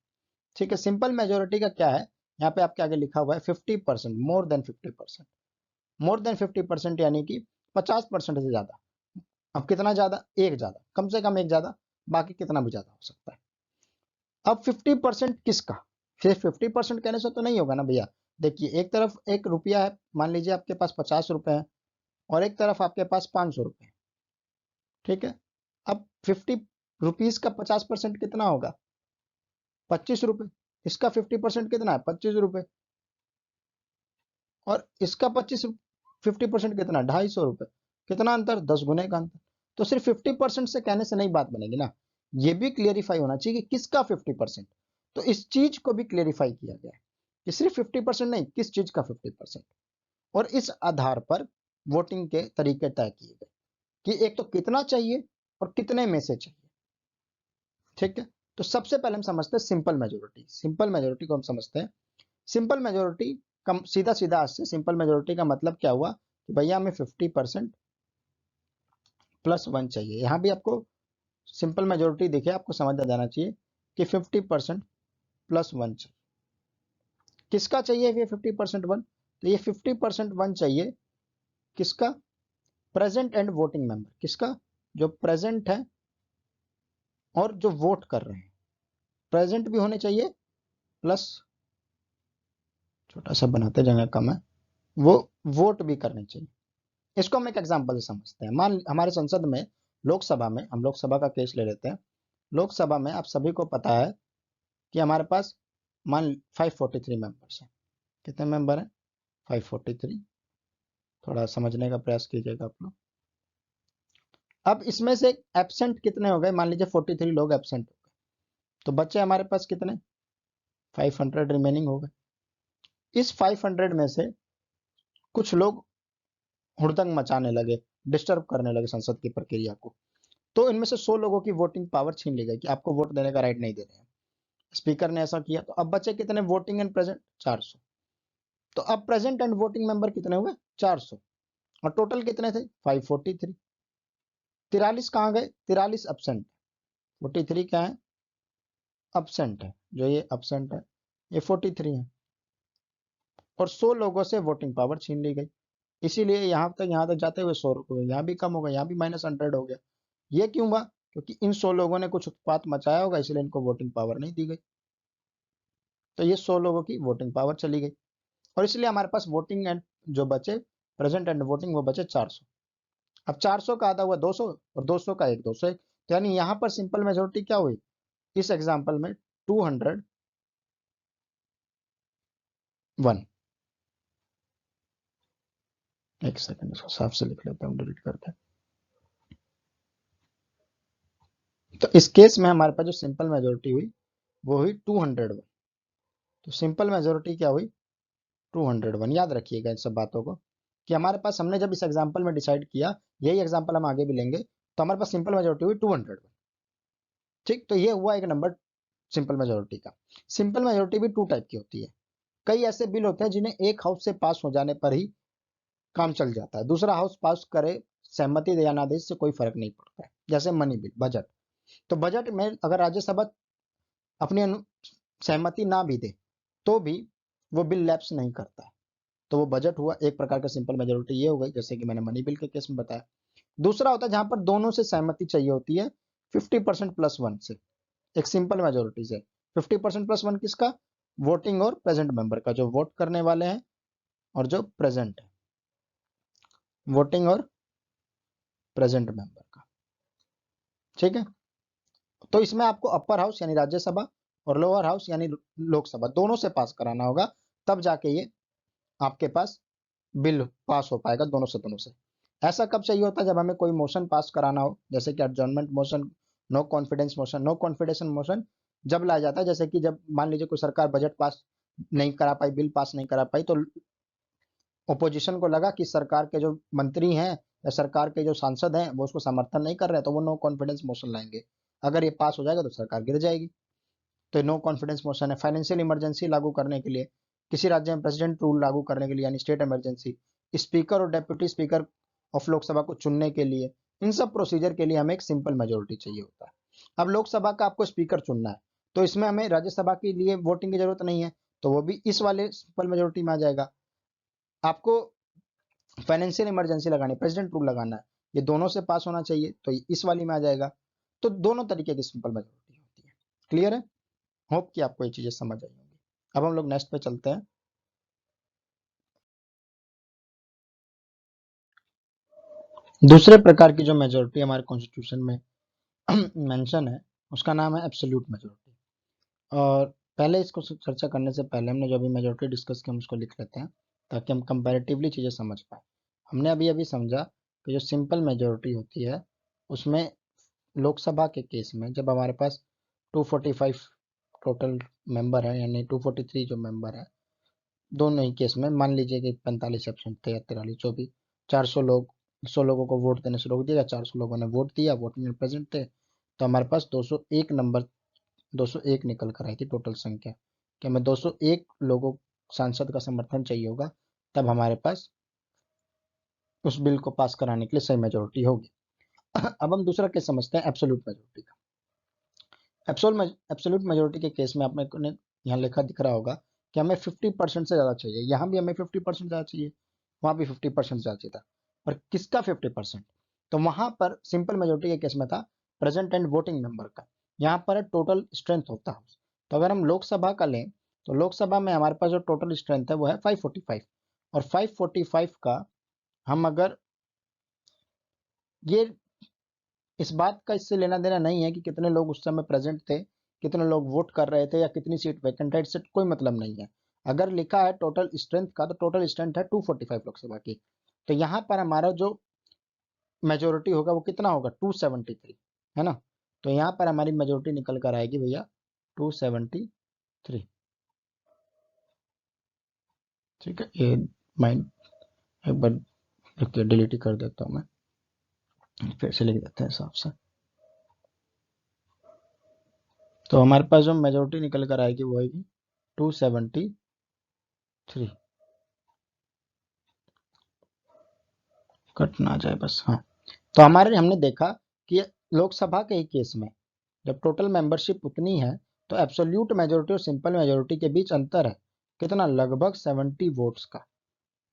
ठीक है, सिंपल मेजोरिटी का क्या है, यहाँ पे आपके आगे लिखा हुआ है 50%, मोर देन 50%। मोर देन 50% यानी कि 50% से ज्यादा। अब कितना ज्यादा, एक ज्यादा, कम से कम एक ज्यादा, बाकी कितना भी ज्यादा हो सकता है। अब 50% किसका, सिर्फ 50% कहने से तो नहीं होगा ना भैया। देखिए, एक तरफ एक रुपया है, मान लीजिए आपके पास 50 रुपए है, और एक तरफ आपके पास 500 रुपए। ठीक है, अब 50 रुपीज का 50% कितना होगा, 25 रुपए। इसका 50% कितना है, 25 रुपए। और इसका 50% कितना, 250 रुपए। कितना अंतर, 10 गुने का अंतर। तो सिर्फ 50% से कहने से नहीं बात बनेगी ना, ये भी क्लियरिफाई होना चाहिए कि किसका 50%। तो इस चीज को भी क्लियरिफाई किया गया है कि सिर्फ 50% नहीं, किस चीज का 50%। और इस आधार पर वोटिंग के तरीके तय किए गए कि एक तो कितना चाहिए और कितने में से चाहिए। ठीक है, तो सबसे पहले हम समझते हैं सिंपल मेजोरिटी। सिंपल मेजोरिटी को हम समझते हैं। सिंपल मेजोरिटी कम, सीधा सीधा आज से सिंपल मेजोरिटी का मतलब क्या हुआ कि भैया हमें 50% +1 चाहिए। यहां भी आपको सिंपल मेजोरिटी देखिए, आपको समझ आ जाना चाहिए कि 50% +1 चाहिए। किसका चाहिए ये 50% वन, तो ये 50% वन चाहिए किसका, प्रेजेंट एंड वोटिंग मेंबर। किसका, जो प्रेजेंट है और जो वोट कर रहे हैं। प्रेजेंट भी होने चाहिए, प्लस छोटा सा बनाते, जगह कम है, वो वोट भी करने चाहिए। इसको हम एक एग्जांपल से समझते हैं। मान हमारे संसद में, लोकसभा में, हम लोकसभा का केस ले लेते हैं। लोकसभा में आप सभी को पता है कि हमारे पास मान 543 मेंबर्स हैं। कितने मेंबर हैं, 543। थोड़ा समझने का प्रयास कीजिएगा आप लोग। अब इसमें से एब्सेंट कितने हो गए, मान लीजिए 43 लोग एब्सेंट हो गए, तो बच्चे हमारे पास कितने, 500 रिमेनिंग हो गए। इस 500 में से कुछ लोग हुड़दंग मचाने लगे, डिस्टर्ब करने लगे संसद की प्रक्रिया को। तो इनमें से 100 लोगों की वोटिंग पावर छीन ली गई कि आपको वोट देने का राइट नहीं दे रहे हैं। स्पीकर ने ऐसा किया, तो अब बचे कितने, वोटिंग एंड प्रेजेंट 400। तो अब प्रेजेंट एंड वोटिंग मेंबर कितने हुए, 400। और टोटल कितने थे, 543। 43 कहाँ गए, 43 एब्सेंट। 43 क्या है, एब्सेंट है। जो ये एब्सेंट है ये 43 है। और 100 लोगों से वोटिंग पावर छीन ली गई। इसीलिए यहाँ तक जाते हुए 100 रुपये, यहाँ भी कम हो गया, यहाँ भी -100 हो गया। ये क्यों हुआ, क्योंकि इन 100 लोगों ने कुछ उत्पात मचाया होगा, इसलिए इनको वोटिंग पावर नहीं दी गई। तो ये 100 लोगों की वोटिंग पावर चली गई, और इसलिए हमारे पास वोटिंग एंड जो बचे, प्रेजेंट एंड वोटिंग, वो बचे 400। अब 400 का आधा हुआ 200, और 200 का एक 201। तो यानी यहाँ पर सिंपल मेजोरिटी क्या हुई, इस एग्जाम्पल में 201। एक सेकंड, इसको साफ से लिख लेता हूँ डिलीट करके। तो इस केस में हमारे पास जो सिंपल मेजोरिटी हुई वो हुई 201। तो सिंपल मेजोरिटी क्या हुई, 201। याद रखिएगा इन सब बातों को कि हमारे पास, हमने जब इस एग्जाम्पल में डिसाइड किया, यही एग्जाम्पल हम आगे भी लेंगे, तो हमारे पास सिंपल मेजोरिटी हुई 201। ठीक, तो ये हुआ एक नंबर सिंपल मेजोरिटी का। सिंपल मेजोरिटी भी टू टाइप की होती है। कई ऐसे बिल होते हैं जिन्हें एक हाउस से पास हो जाने पर ही काम चल जाता है, दूसरा हाउस पास करे, सहमति दे या ना दे, इससे कोई फर्क नहीं पड़ता है। जैसे मनी बिल, बजट। तो बजट में अगर राज्यसभा अपनी सहमति ना भी दे तो भी वो बिल लैप्स नहीं करता है। तो वो बजट हुआ एक प्रकार का सिंपल मेजोरिटी, ये हो गई जैसे कि मैंने मनी बिल के केस में बताया। दूसरा होता है जहां पर दोनों से सहमति चाहिए होती है, 50%+1 से, एक सिंपल मेजोरिटी से। 50%+1 किसका, वोटिंग और प्रेजेंट मेंबर का, जो वोट करने वाले हैं और जो प्रेजेंट है, वोटिंग और प्रेजेंट मेंबर का। ठीक है, तो इसमें आपको अपर हाउस यानी राज्यसभा और लोअर हाउस यानी लोकसभा दोनों से पास कराना होगा, तब जाके ये आपके पास बिल पास हो पाएगा, दोनों सदनों से। ऐसा कब चाहिए होता है, जब हमें कोई मोशन पास कराना हो, जैसे कि adjournment motion, no confidence motion. No confidence motion जब लाया जाता है, जैसे कि जब मान लीजिए कोई सरकार बजट पास नहीं करा पाई, बिल पास नहीं करा पाई, तो ओपोजिशन को लगा कि सरकार के जो मंत्री हैं या सरकार के जो सांसद हैं वो उसको समर्थन नहीं कर रहे, तो वो नो कॉन्फिडेंस मोशन लाएंगे। अगर ये पास हो जाएगा तो सरकार गिर जाएगी। तो नो कॉन्फिडेंस मोशन है। फाइनेंशियल इमरजेंसी लागू करने के लिए किसी राज्य में प्रेसिडेंट रूल लागू करने के लिए यानी स्टेट इमरजेंसी, स्पीकर और डेप्यूटी स्पीकर ऑफ लोकसभा को चुनने के लिए, इन सब प्रोसीजर के लिए हमें एक सिंपल मेजोरिटी चाहिए होता है। अब लोकसभा का आपको स्पीकर चुनना है, तो इसमें हमें राज्यसभा के लिए वोटिंग की जरूरत नहीं है, तो वो भी इस वाले सिंपल मेजोरिटी में आ जाएगा। आपको फाइनेंशियल इमरजेंसी लगानी, प्रेसिडेंट रूल लगाना है, ये दोनों से पास होना चाहिए, तो इस वाली में आ जाएगा। तो दोनों तरीके की सिंपल मेजोरिटी होती है। क्लियर है? होप कि आपको ये चीजें समझ आई होंगी। अब हम लोग नेक्स्ट पे चलते हैं। दूसरे प्रकार की जो मेजोरिटी हमारे कॉन्स्टिट्यूशन में मेंशन है, उसका नाम है एब्सोल्यूट मेजोरिटी। और पहले इसको चर्चा करने से पहले हमने जो अभी मेजोरिटी डिस्कस की हम उसको लिख लेते हैं, ताकि हम कंपैरेटिवली चीज़ें समझ पाए। हमने अभी अभी समझा कि जो सिंपल मेजोरिटी होती है, उसमें लोकसभा के केस में जब हमारे पास 245 टोटल मेंबर है, यानी 243 जो मेंबर है, दोनों ही केस में मान लीजिए कि 45 एब्सेंट थे या 43 जो भी, 400 लोग, 100 लोगों को वोट देने से रोक दिया, 400 लोगों ने वोट दिया, वोट में प्रेजेंट थे, तो हमारे पास 201 नंबर 201 निकल कर आई थी टोटल संख्या, कि हमें 201 लोगों सांसद का समर्थन चाहिए होगा, तब हमारे पास उस बिल को पास कराने के लिए सही मेजोरिटी होगी। अब हम दूसरा केस समझते हैं एब्सोल्यूट मेजोरिटी का। एब्सोल्यूट मेजोरिटी के केस में आपने यहाँ लिखा दिख रहा होगा कि हमें 50% से ज़्यादा चाहिए, यहाँ भी हमें 50% ज़्यादा चाहिए, वहाँ भी 50% ज़्यादा चाहिए था, पर किसका 50%? तो वहाँ पर सिंपल मेजोरिटी के केस में था प्रेजेंट एंड वोटिंग मेंबर का, यहाँ पर total strength of the house. तो अगर हम लोकसभा का लें, तो लोकसभा में हमारे पास जो टोटल स्ट्रेंथ है वो है 545, और 545 का हम अगर ये, इस बात का इससे लेना देना नहीं है कि कितने लोग उस समय प्रेजेंट थे, कितने लोग वोट कर रहे थे, या कितनी सीट वैकेंट है, इससे कोई मतलब नहीं है। अगर लिखा है टोटल स्ट्रेंथ का, तो टोटल स्ट्रेंथ है 245 लोकसभा की, तो यहाँ पर हमारा जो मेजोरिटी होगा वो कितना होगा, 273, है ना? तो यहाँ पर हमारी मेजोरिटी निकल कर आएगी भैया 273। ठीक है, ये माइंड एक बार देखिए, डिलीट ही कर देता हूँ मैं, फिर से लिख देते हैं साफ से। तो हमारे पास जो मेजोरिटी निकल कर आएगी वो आएगी 273, कट ना जाए बस। हाँ, तो हमारे हमने देखा कि लोकसभा के ही केस में जब टोटल मेंबरशिप उतनी है, तो एब्सोल्यूट मेजोरिटी और सिंपल मेजोरिटी के बीच अंतर है कितना, लगभग 70 वोट्स का,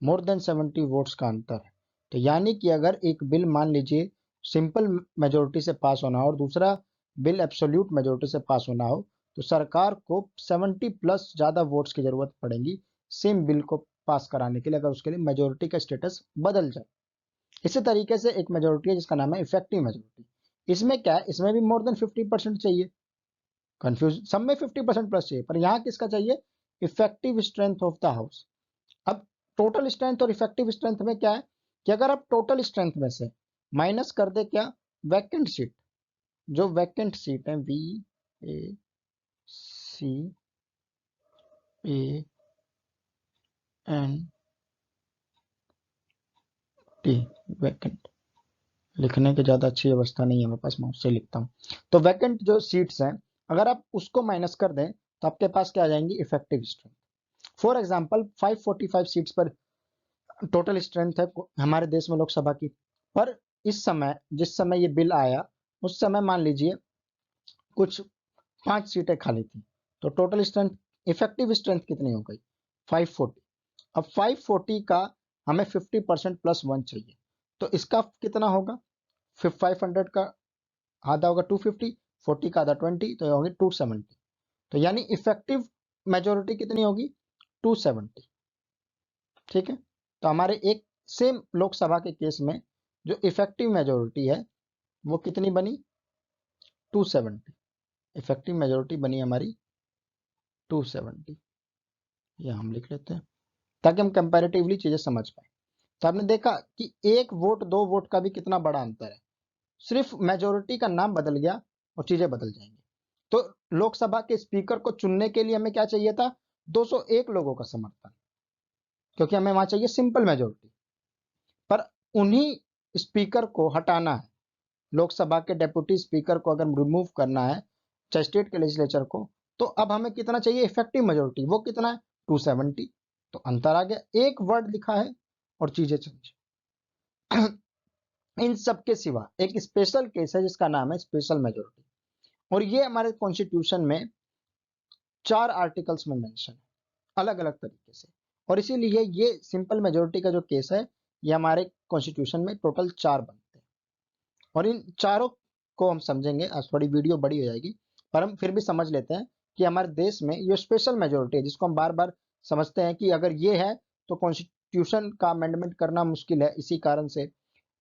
मोर देन 70 वोट्स का अंतर है। तो यानी कि अगर एक बिल मान लीजिए सिंपल मेजोरिटी से पास होना हो और दूसरा बिल एब्सोल्यूट मेजोरिटी से पास होना हो, तो सरकार को 70 प्लस ज़्यादा वोट्स की जरूरत पड़ेगी सेम बिल को पास कराने के लिए, अगर उसके लिए मेजोरिटी का स्टेटस बदल जाए। इसी तरीके से एक मेजोरिटी है जिसका नाम है इफेक्टिव मेजोरिटी। इसमें क्या है, इसमें भी मोर देन 50% चाहिए, कंफ्यूज, सब में 50% प्लस चाहिए, पर यहाँ किसका चाहिए, effective strength of the house. अब टोटल स्ट्रेंथ और इफेक्टिव स्ट्रेंथ में क्या है कि अगर आप टोटल स्ट्रेंथ में से माइनस कर दे क्या, वैकेंट सीट, जो वैकेंट सीट है VACANT, वैकेंट लिखने की ज़्यादा अच्छी व्यवस्था नहीं है मेरे पास, मैं उससे लिखता हूँ। तो वैकेंट जो सीट्स हैं, अगर आप उसको माइनस कर दें, तो आपके पास क्या आ जाएंगी, effective strength. For example 545 seats पर टोटल स्ट्रेंथ है हमारे देश में लोकसभा की, पर इस समय जिस समय ये बिल आया, उस समय मान लीजिए कुछ 5 सीटें खाली थी, तो टोटल स्ट्रेंथ, इफेक्टिव स्ट्रेंथ कितनी हो गई, 540। अब 540 का हमें 50% प्लस 1 चाहिए, तो इसका कितना होगा, 500 का आधा होगा 250, 40 का आधा 20, तो ये होगी 270। तो यानी इफेक्टिव मेजोरिटी कितनी होगी, 270। ठीक है, तो हमारे एक सेम लोकसभा के केस में जो इफेक्टिव मेजोरिटी है वो कितनी बनी, 270। इफेक्टिव मेजोरिटी बनी हमारी 270, ये हम लिख लेते हैं ताकि हम कंपैरेटिवली चीजें समझ पाए। तो आपने देखा कि एक वोट दो वोट का भी कितना बड़ा अंतर है, सिर्फ मेजोरिटी का नाम बदल गया और चीजें बदल जाएंगी। तो लोकसभा के स्पीकर को चुनने के लिए हमें क्या चाहिए था, 201 लोगों का समर्थन, क्योंकि हमें वहां चाहिए सिंपल मेजोरिटी। पर उन्हीं स्पीकर को हटाना है, लोकसभा के डेप्यूटी स्पीकर को अगर रिमूव करना है चाहे स्टेट के लेजिस्लेचर को, तो अब हमें कितना चाहिए, इफेक्टिव मेजोरिटी, वो कितना है 270, तो अंतर आ गया, एक वर्ड लिखा है और चीजें चेंज। इन सब के सिवा एक स्पेशल केस है जिसका नाम है स्पेशल मेजोरिटी, और ये हमारे कॉन्स्टिट्यूशन में 4 आर्टिकल्स में मेंशन है अलग अलग तरीके से, और इसीलिए ये सिंपल मेजोरिटी का जो केस है ये हमारे कॉन्स्टिट्यूशन में टोटल 4 बनते हैं, और इन चारों को हम समझेंगे। आज थोड़ी वीडियो बड़ी हो जाएगी पर हम फिर भी समझ लेते हैं कि हमारे देश में ये स्पेशल मेजोरिटी है जिसको हम बार बार समझते हैं कि अगर ये है तो कॉन्स्टिट्यूशन का अमेंडमेंट करना मुश्किल है, इसी कारण से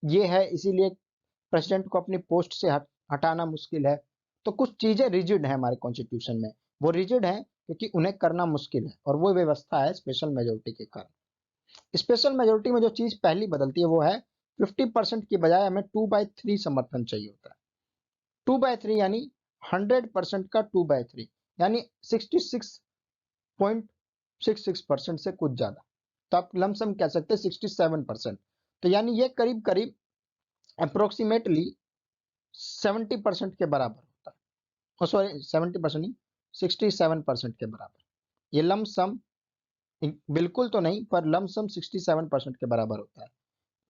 ये है, इसीलिए प्रेसिडेंट को अपनी पोस्ट से हटाना मुश्किल है। तो कुछ चीजें रिजिड है हमारे कॉन्स्टिट्यूशन में, वो रिजिड है क्योंकि उन्हें करना मुश्किल है, और वो व्यवस्था है स्पेशल मेजोरिटी के कारण। स्पेशल मेजोरिटी में जो चीज पहली बदलती है वो है 50% की बजाय हमें 2/3 समर्थन चाहिए होता है। 2/3 यानी 100% का 2/3 यानी 66.66% से कुछ ज्यादा, तो आप लमसम कह सकते हैं 67%। तो यानी ये करीब करीब अप्रोक्सीमेटली 70% के बराबर होता है, सॉरी 70% नहीं, 67% के बराबर। ये लमसम बिल्कुल तो नहीं पर लमसम 67% के बराबर होता है।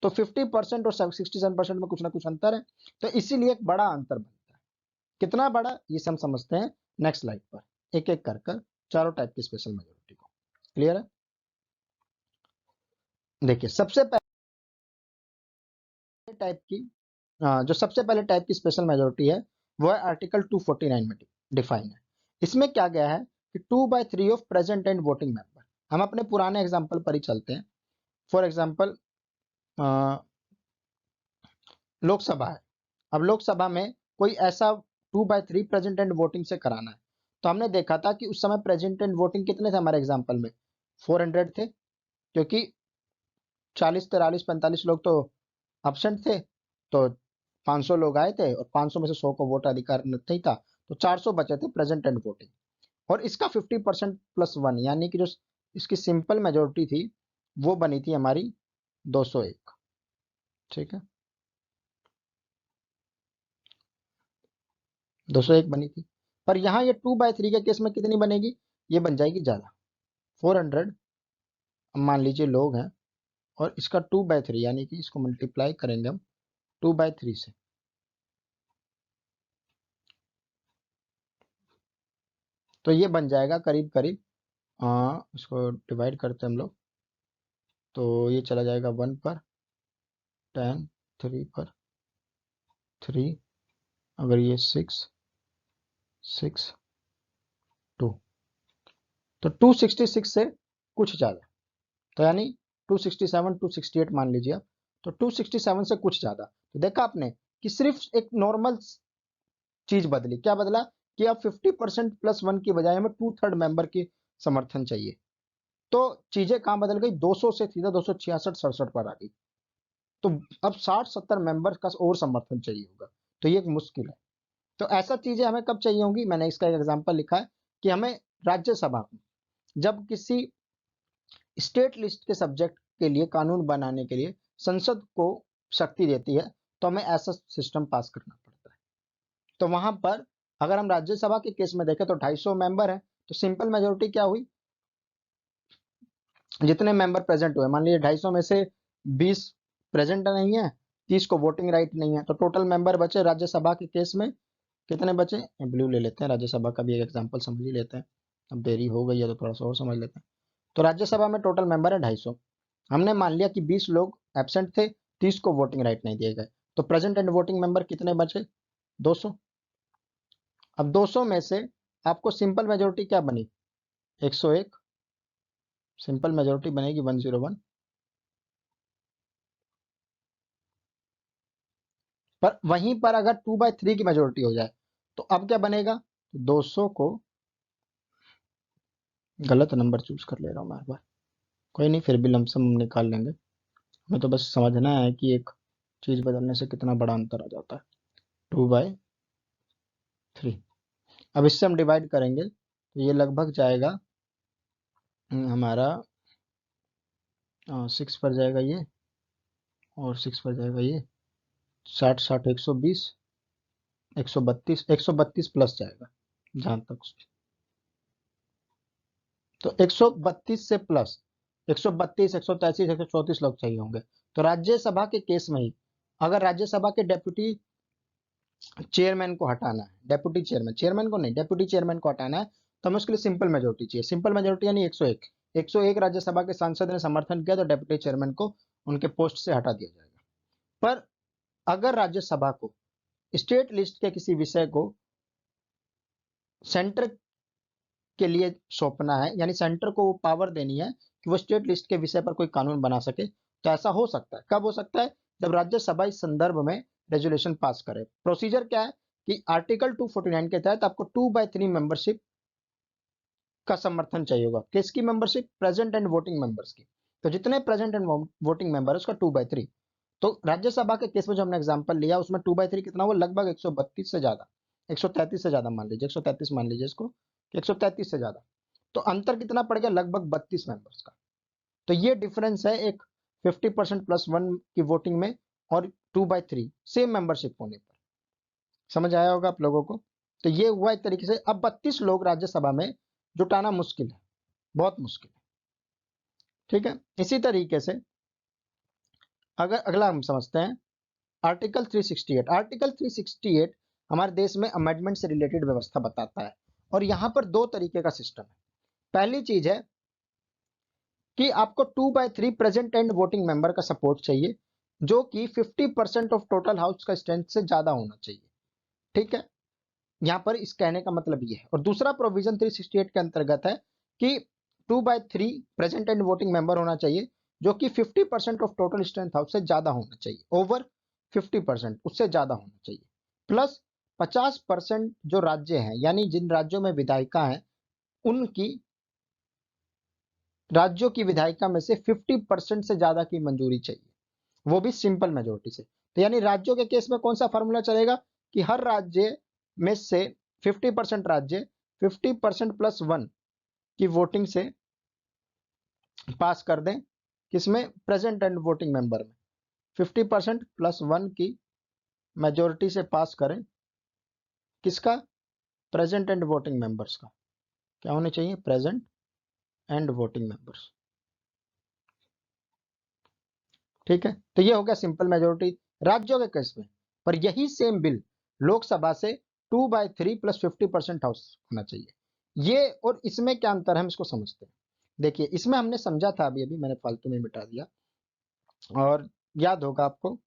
तो 50% और 67% में कुछ ना कुछ अंतर है, तो इसीलिए एक बड़ा अंतर बनता है। कितना बड़ा ये हम समझते हैं नेक्स्ट स्लाइड पर, एक एक कर कर चारों टाइप की स्पेशल मेजोरिटी को। क्लियर है? देखिए सबसे पहले टाइप की जो सबसे पहले टाइप की स्पेशल मेजोरिटी है वो है आर्टिकल 249 में डिफाइन है। इसमें क्या गया है कि 2/3 of present and voting member. हम अपने पुराने एग्जांपल पर ही चलते हैं। फॉर एग्जांपल लोकसभा है, अब लोकसभा में कोई ऐसा 2/3 प्रेजेंट एंड वोटिंग से कराना है, तो हमने देखा था कि उस समय प्रेजेंट एंड वोटिंग कितने थे हमारे एग्जाम्पल में, 400 थे, क्योंकि 40 43 45 लोग तो एब्सेंट थे, तो 500 लोग आए थे और 500 में से 100 को वोट अधिकार नहीं था, तो 400 बचे थे प्रेजेंट एंड वोटिंग। और इसका 50% प्लस 1 यानी कि जो इसकी सिंपल मेजोरिटी थी वो बनी थी हमारी 201। ठीक है, 201 बनी थी, पर यहाँ ये 2/3 के केस में कितनी बनेगी, ये बन जाएगी ज्यादा, 400 मान लीजिए लोग हैं, और इसका 2/3 यानी कि इसको मल्टीप्लाई करेंगे हम 2/3 से, तो ये बन जाएगा करीब करीब, इसको डिवाइड करते हैं हम लोग, तो ये चला जाएगा 1 पर 10, 3 पर 3, अगर ये 6 6 2, तो 266 से कुछ ज्यादा, तो यानी 267 268 मान लीजिए आप, तो 267 से कुछ ज्यादा। तो देखा आपने कि सिर्फ एक नॉर्मल चीज बदली, क्या बदला कि अब 50% प्लस 1 की बजाय हमें 2/3 मेंबर की समर्थन चाहिए, तो चीजें कहां बदल गई, 200 से सीधा 266 67 पर आ गई, तो अब 60 70 मेंबर का और समर्थन चाहिए होगा, तो ये एक मुश्किल है। तो ऐसा चीजें हमें कब चाहिए होंगी, मैंने इसका एक एग्जांपल लिखा है कि हमें राज्यसभा में जब किसी स्टेट लिस्ट के सब्जेक्ट के लिए कानून बनाने के लिए संसद को शक्ति देती है, तो हमें ऐसा सिस्टम पास करना पड़ता है। तो वहां पर अगर हम राज्यसभा के केस में देखें तो 250 मेंबर है, तो सिंपल मेजोरिटी क्या हुई, जितने मेंबर प्रेजेंट हुए, मान लीजिए 250 में से 20 प्रेजेंट नहीं है, 30 को वोटिंग राइट नहीं है, तो टोटल मेंबर बचे राज्यसभा के केस में कितने बचे, ब्लू ले लेते हैं, राज्यसभा का भी एक एग्जांपल समझ ही लेते हैं, अब देरी हो गई है तो थोड़ा सा और समझ लेते हैं। तो राज्यसभा में टोटल मेंबर है 250, हमने मान लिया कि 20 लोग एबसेंट थे, 30 को वोटिंग राइट नहीं दिए गए, तो प्रेजेंट एंड वोटिंग मेंबर कितने बचे, 200। अब 200 में से आपको सिंपल मेजोरिटी क्या बनी, 101, सिंपल मेजोरिटी बनेगी 101, पर वहीं पर अगर 2/3 की मेजोरिटी हो जाए तो अब क्या बनेगा, 200 को, गलत नंबर चूज कर ले रहा हूं मैं, बार कोई नहीं, फिर भी लमसम निकाल लेंगे, हमें तो बस समझना है कि एक चीज बदलने से कितना बड़ा अंतर आ जाता है, 2/3। अब इससे हम डिवाइड करेंगे तो ये लगभग जाएगा हमारा 6 पर जाएगा ये, और 6 पर जाएगा ये, 60 60 120, 132 132 प्लस जाएगा जहां तक, तो 132 से प्लस 132, 133, 134 लोग चाहिए होंगे। तो राज्यसभा के केस में ही अगर राज्यसभा के डेप्यूटी चेयरमैन को हटाना है, डेप्यूटी चेयरमैन, चेयरमैन को नहीं, डेप्यूटी चेयरमैन को हटाना है, तो हमें उसके लिए सिंपल मेजोरिटी चाहिए। सिंपल मेजोरिटी यानी 101। 101 राज्यसभा के सांसद ने समर्थन किया तो डेप्यूटी चेयरमैन को उनके पोस्ट से हटा दिया जाएगा। पर अगर राज्यसभा को स्टेट लिस्ट के किसी विषय को सेंटर के लिए सौंपना है, यानी सेंटर को वो पावर देनी है कि वो स्टेट लिस्ट के विषय पर कोई कानून बना सके, तो ऐसा हो सकता है। कब हो सकता है? जब राज्यसभा इस संदर्भ में रेजोल्यूशन पास करे। प्रोसीजर क्या है कि आर्टिकल 249 के तहत आपको 2/3 मेंबरशिप का समर्थन चाहिए होगा। किसकी membership? Present and voting members की। तो जितने प्रेजेंट एंड वोटिंग मेंबर है उसका 2/3। तो राज्यसभा के केस में जो हमने एग्जांपल लिया उसमें 2/3 कितना हुआ? लगभग 132 से ज्यादा, 133 से ज्यादा मान लीजिए, 133 मान लीजिए इसको, 133 से ज्यादा। तो अंतर कितना पड़ गया? लगभग 32 मेंबर्स का। तो ये डिफरेंस है एक 50% +1 की वोटिंग में और 2/3 सेम मेंबरशिप होने पर। समझ आया होगा आप लोगों को? तो ये हुआ एक तरीके से। अब 32 लोग राज्यसभा में जुटाना मुश्किल है, बहुत मुश्किल है। ठीक है, इसी तरीके से अगर अगला हम समझते हैं आर्टिकल 368। आर्टिकल 368 हमारे देश में अमेंडमेंट से रिलेटेड व्यवस्था बताता है और यहां पर दो तरीके का सिस्टम है। पहली चीज है कि आपको 2/3 प्रेजेंट एंड वोटिंग मेंबर का सपोर्ट चाहिए, जो कि 50% ऑफ टोटल हाउस का स्ट्रेंथ से ज्यादा होना चाहिए। ठीक है, यहां पर इस कहने का मतलब ये है। और दूसरा प्रोविजन 368 के अंतर्गत है कि 2/3 प्रेजेंट एंड वोटिंग मेंबर होना चाहिए, जो कि 50% ऑफ टोटल स्ट्रेंथ हाउस से ज्यादा होना चाहिए। ओवर 50%, उससे ज्यादा होना चाहिए। प्लस 50% जो राज्य हैं, यानी जिन राज्यों में विधायिका हैं, उनकी राज्यों की विधायिका में से 50% से ज्यादा की मंजूरी चाहिए, वो भी सिंपल मेजोरिटी से। तो यानी राज्यों के केस में कौन सा फॉर्मूला चलेगा कि हर राज्य में से 50% राज्य 50% +1 की वोटिंग से पास कर दें। किसमें? प्रेजेंट एंड वोटिंग मेंबर में 50% +1 की मेजोरिटी से पास करें। किसका? प्रेजेंट एंड वोटिंग मेंबर्स का। क्या होने चाहिए? Present and voting members. ठीक है, तो ये हो गया सिंपल मेजोरिटी राज्यों के केस में। पर यही सेम बिल लोकसभा से 2/3 + 50% हाउस होना चाहिए। ये और इसमें क्या अंतर है हम इसको समझते हैं। देखिए, इसमें हमने समझा था, अभी अभी मैंने फालतू में मिटा दिया। और याद होगा आपको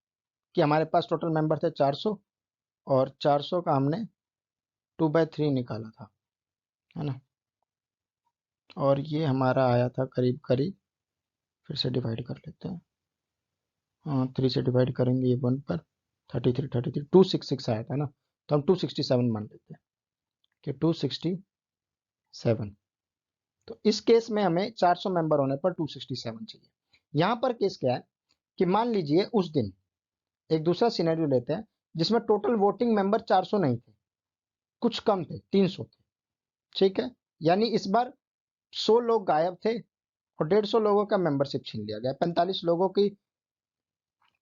कि हमारे पास टोटल मेंबर थे 400 और 400 का हमने 2/3 निकाला था, है ना। और ये हमारा आया था करीब करीब, फिर से डिवाइड कर लेते हैं। 3 से डिवाइड करेंगे ये 1 पर, 33 266 आया था ना। तो हम 267 मान लेते हैं कि 267। तो इस केस में हमें 400 मेंबर होने पर 267 चाहिए। यहां पर केस क्या है कि मान लीजिए उस दिन एक दूसरा सिनेरियो लेते हैं जिसमें टोटल वोटिंग मेंबर 400 नहीं थे, कुछ कम थे, 300 थे। ठीक है, यानी इस बार 100 लोग गायब थे और 150 लोगों का मेंबरशिप छीन लिया गया, 45 लोगों की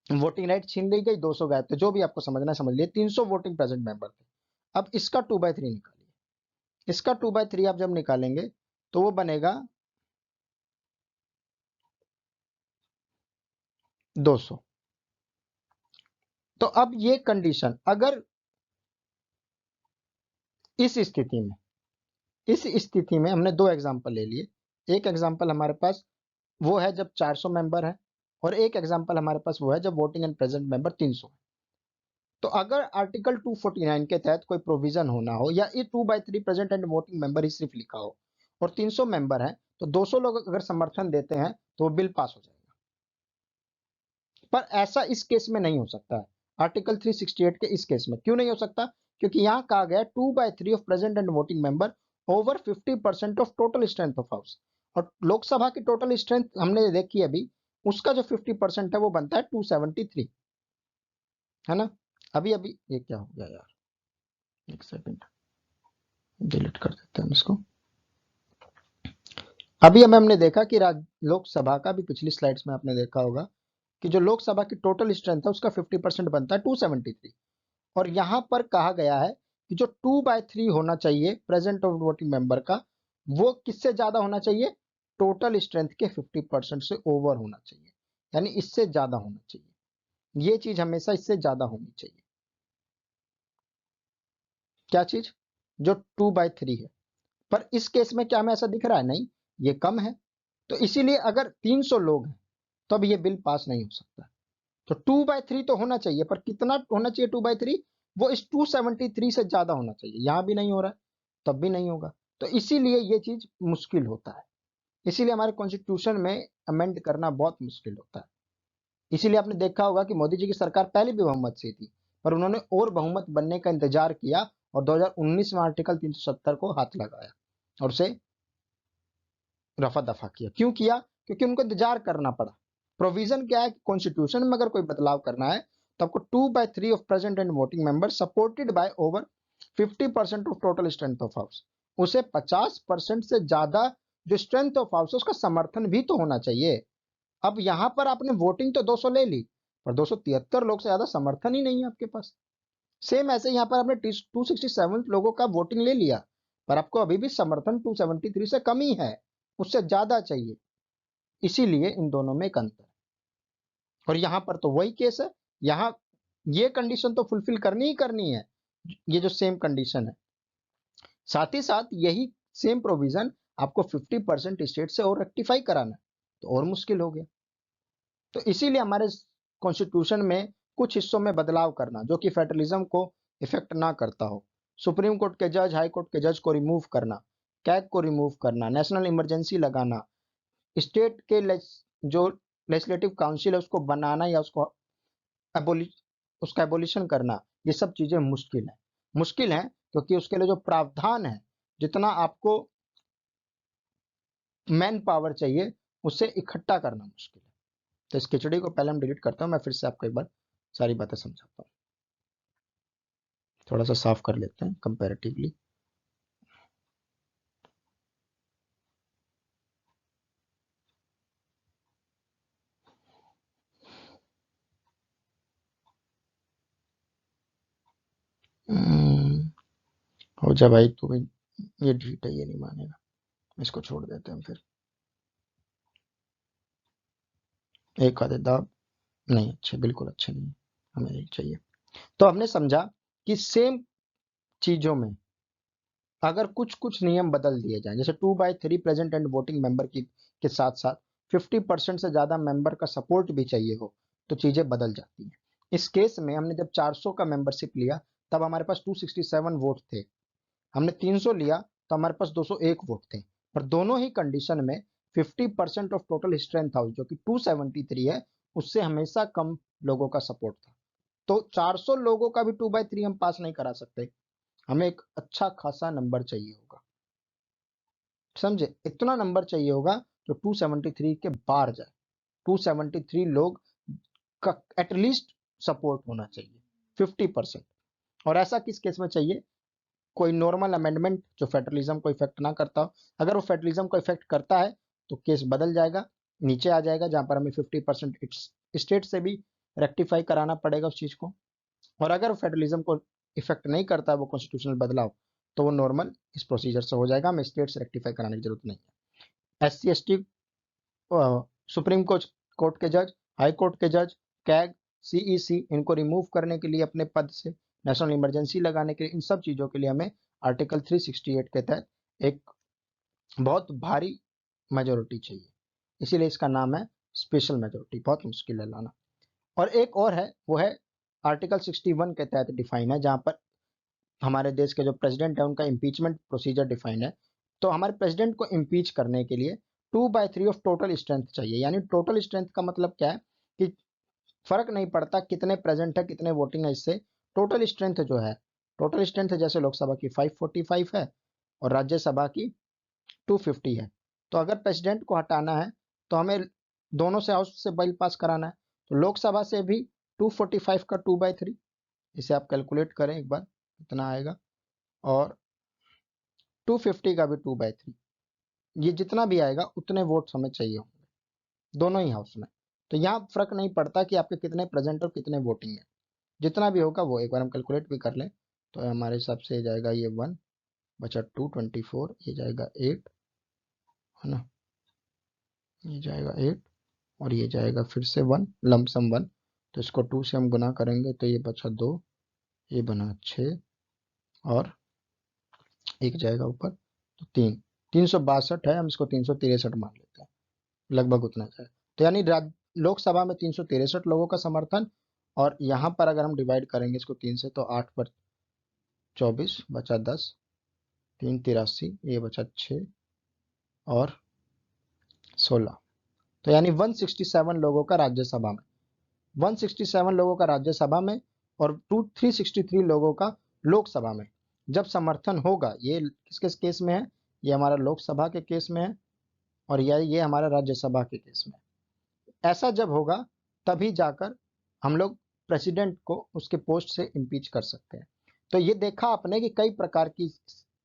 वोटिंग राइट छीन ली गई, 200 गायब थे। जो भी आपको समझना है समझ लिए, 300 वोटिंग प्रेजेंट मेंबर थे। अब इसका 2/3 निकालिए। इसका 2/3 आप जब निकालेंगे तो वो बनेगा 200। तो अब ये कंडीशन, अगर इस स्थिति में हमने दो एग्जांपल ले लिए। एक एग्जांपल हमारे पास वो है जब 400 मेंबर है, और एक एग्जांपल हमारे पास वो है जब वोटिंग एंड प्रेजेंट मेंबर 300 है। तो अगर आर्टिकल 249 के तहत कोई प्रोविजन होना हो, या ये 2/3 प्रेजेंट एंड वोटिंग मेंबर ही सिर्फ लिखा हो और 300 मेंबर है, तो 200 लोग अगर समर्थन देते हैं तो वो बिल पास हो जाएगा। पर ऐसा इस केस में नहीं हो सकता है। आर्टिकल 368 के इस केस में क्यों नहीं हो सकता? क्योंकि यहां कहा गया 2/3 of present and voting member over 50% of total strength of house. और लोकसभा की टोटल स्ट्रेंथ हमने देखी अभी, उसका जो 50% है वो बनता है 273, है ना। अभी अभी ये क्या हो गया यार, एक सेकंड, डिलीट कर देते हैं इसको। अभी हमने देखा कि लोकसभा का भी पिछली स्लाइड्स में आपने देखा होगा कि जो लोकसभा की टोटल स्ट्रेंथ है उसका 50% बनता है 273। और यहां पर कहा गया है कि जो 2/3 होना चाहिए प्रेजेंट ऑफ वोटिंग मेंबर का, वो किससे ज्यादा होना चाहिए? टोटल स्ट्रेंथ के 50% से ओवर होना चाहिए, यानी इससे ज्यादा होना चाहिए। ये चीज हमेशा इससे ज्यादा होनी चाहिए। क्या चीज? जो 2/3 है। पर इस केस में क्या हमें ऐसा दिख रहा है? नहीं, ये कम है। तो इसीलिए अगर 300 लोग हैं तो अब ये बिल पास नहीं हो सकता। तो 2/3 तो होना चाहिए, पर कितना होना चाहिए 2/3? वो इस 273 से ज्यादा होना चाहिए। यहां भी नहीं हो रहा है, तब भी नहीं होगा। तो इसीलिए ये चीज मुश्किल होता है। इसीलिए हमारे कॉन्स्टिट्यूशन में अमेंड करना बहुत मुश्किल होता है। इसीलिए आपने देखा होगा कि मोदी जी की सरकार पहले भी बहुमत से थी, पर उन्होंने और बहुमत बनने का इंतजार किया और 2019 में आर्टिकल 370 को हाथ लगाया और उसे रफा दफा किया। क्यों किया? क्योंकि उनको इंतजार करना पड़ा। प्रोविजन क्या है कि कॉन्स्टिट्यूशन में अगर कोई बदलाव करना है तो आपको 2/3 of present and voting member supported by over 50% of total strength of house, उसे 50% से ज्यादा जो स्ट्रेंथ ऑफ हाउस है उसका समर्थन भी तो होना चाहिए। अब यहां पर आपने वोटिंग तो 200 ले ली, पर 273 लोग से ज्यादा समर्थन ही नहीं है आपके पास। सेम ऐसे यहाँ पर आपने 267 लोगों का वोटिंग ले लिया, पर आपको अभी भी समर्थन 273 से कम ही है, उससे ज्यादा चाहिए। इसीलिए इन दोनों में एक अंतर है। और यहां पर तो वही केस है, यहां ये कंडीशन तो फुलफिल करनी ही करनी है, ये जो सेम कंडीशन है। साथ ही साथ यही सेम प्रोविजन आपको 50% स्टेट से और रेक्टिफाई कराना है, तो और मुश्किल हो गया। तो इसीलिए हमारे कॉन्स्टिट्यूशन में कुछ हिस्सों में बदलाव करना जो कि फेडरलिज्म को इफेक्ट ना करता हो। सुप्रीम कोर्ट के जज, हाई कोर्ट के जज को रिमूव करना, कैग को रिमूव करना, नेशनल इमरजेंसी लगाना, स्टेट के जो लेजिस्लेटिव काउंसिल है उसको बनाना या उसका एबोलिशन करना, ये सब चीजें मुश्किल है। मुश्किल है क्योंकि उसके लिए जो प्रावधान है, जितना आपको मैन पावर चाहिए, उससे इकट्ठा करना मुश्किल है। तो इस खिचड़ी को पहले हम डिलीट करता हूं, मैं फिर से आपको एक बार सारी बातें समझाता हूँ। थोड़ा सा साफ कर लेते हैं कंपैरेटिवली। हो जा भाई, तू भी, ये ढीठ है, ये नहीं मानेगा, इसको छोड़ देते हैं फिर। एक आधे दाब नहीं अच्छे, बिल्कुल अच्छे नहीं, हमें नहीं चाहिए। तो हमने समझा कि सेम चीजों में अगर कुछ कुछ नियम बदल दिए जाएं, जैसे 2/3 प्रेजेंट एंड वोटिंग मेंबर की के साथ साथ 50% से ज्यादा मेंबर का सपोर्ट भी चाहिए हो, तो चीजें बदल जाती हैं। इस केस में हमने जब 400 का मेंबरशिप लिया तब हमारे पास 267 वोट थे। हमने 300 लिया तो हमारे पास 201 वोट थे। पर दोनों ही कंडीशन में 50% ऑफ टोटल स्ट्रेंथ हाउस जो कि 273 है, उससे हमेशा कम लोगों का सपोर्ट था। तो 400 लोगों का भी 2/3 हम पास नहीं करा सकते, हमें एक अच्छा खासा नंबर चाहिए होगा। समझे? इतना नंबर चाहिए होगा जो 273 के बाहर जाए। 273 लोग का एटलीस्ट सपोर्ट होना चाहिए 50%। और ऐसा किस केस में चाहिए? कोई नॉर्मल अमेंडमेंट जो फेडरलिज्म को इफेक्ट ना करता हो। अगर वो फेडरलिज्म को इफेक्ट करता है तो केस बदल जाएगा, नीचे आ जाएगा, जहां पर हमें 50% स्टेट से भी रेक्टिफाई कराना पड़ेगा उस चीज को। और अगर फेडरलिज्म को इफेक्ट नहीं करता वो कॉन्स्टिट्यूशनल बदलाव, तो वो नॉर्मल इस प्रोसीजर से हो जाएगा, हमें स्टेट से रेक्टिफाई कराने की जरूरत नहीं है। SC ST सुप्रीम कोर्ट के जज, हाई कोर्ट के जज, कैग, CEC, इनको रिमूव करने के लिए अपने पद से, नेशनल इमरजेंसी लगाने के लिए, इन सब चीजों के लिए हमें आर्टिकल 368 के तहत एक बहुत भारी मेजोरिटी चाहिए। इसीलिए इसका नाम है स्पेशल मेजोरिटी, बहुत मुश्किल है लाना। और एक और है, वो है आर्टिकल 61 के तहत डिफाइन है, जहां पर हमारे देश के जो प्रेसिडेंट है उनका इम्पीचमेंट प्रोसीजर डिफाइन है। तो हमारे प्रेसिडेंट को इम्पीच करने के लिए 2/3 ऑफ टोटल स्ट्रेंथ चाहिए। यानी टोटल स्ट्रेंथ का मतलब क्या है कि फर्क नहीं पड़ता कितने प्रेजेंट है कितने वोटिंग है, इससे टोटल स्ट्रेंथ जो है, टोटल स्ट्रेंथ जैसे लोकसभा की 545 है और राज्यसभा की 250 है। तो अगर प्रेसिडेंट को हटाना है तो हमें दोनों से हाउस से बिल पास कराना है। तो लोकसभा से भी 245 का 2/3, इसे आप कैलकुलेट करें एक बार कितना आएगा, और 250 का भी 2/3, ये जितना भी आएगा उतने वोट हमें चाहिए होंगे दोनों ही हाउस में। तो यहाँ फर्क नहीं पड़ता कि आपके कितने प्रेजेंट और कितने वोटिंग है, जितना भी होगा वो एक बार हम कैलकुलेट भी कर लें तो हमारे हिसाब से जाएगा ये 1 बचा 2 24, ये जाएगा 8 है ना, ये जाएगा 8 और ये जाएगा फिर से 1, लमसम 1। तो इसको 2 से हम गुना करेंगे तो ये बचा 2, ये बना 6 और एक जाएगा ऊपर तो 3। 362 है, हम इसको 363 मान लेते हैं, लगभग उतना जाए। तो यानी लोकसभा में 363 लोगों का समर्थन, और यहाँ पर अगर हम डिवाइड करेंगे इसको 3 से तो 8 पर 24 बचा 10, 3 83, ये बचा 6 और 16। तो यानी 167 लोगों का राज्यसभा में, 167 लोगों का राज्यसभा में और 363 लोगों का लोकसभा में जब समर्थन होगा। ये किसके केस में है? ये हमारा लोकसभा के केस में है और ये हमारा राज्यसभा के केस में है। ऐसा जब होगा तभी जाकर हम लोग प्रेसिडेंट को उसके पोस्ट से इम्पीच कर सकते हैं। तो ये देखा आपने कि कई प्रकार की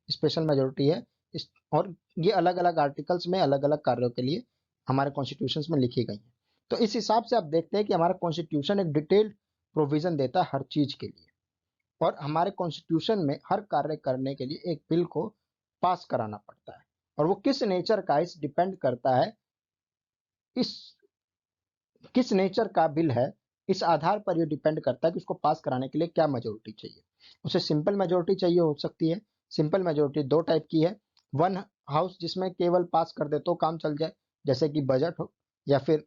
स्पेशल मेजोरिटी है और ये अलग अलग आर्टिकल्स में अलग अलग कार्यों के लिए हमारे कॉन्स्टिट्यूशन में लिखी गई है। तो इस हिसाब से आप देखते हैं कि हमारा कॉन्स्टिट्यूशन एक डिटेल्ड प्रोविजन देता है हर चीज के लिए, और हमारे कॉन्स्टिट्यूशन में हर कार्य करने के लिए एक बिल को पास कराना पड़ता है, और वो किस नेचर का इस डिपेंड करता है, इस किस नेचर का बिल है इस आधार पर ये डिपेंड करता है कि उसको पास कराने के लिए क्या मेजोरिटी चाहिए। उसे सिंपल मेजोरिटी चाहिए हो सकती है। सिंपल मेजोरिटी दो टाइप की है, वन हाउस जिसमें केवल पास कर दे तो काम चल जाए, जैसे कि बजट हो या फिर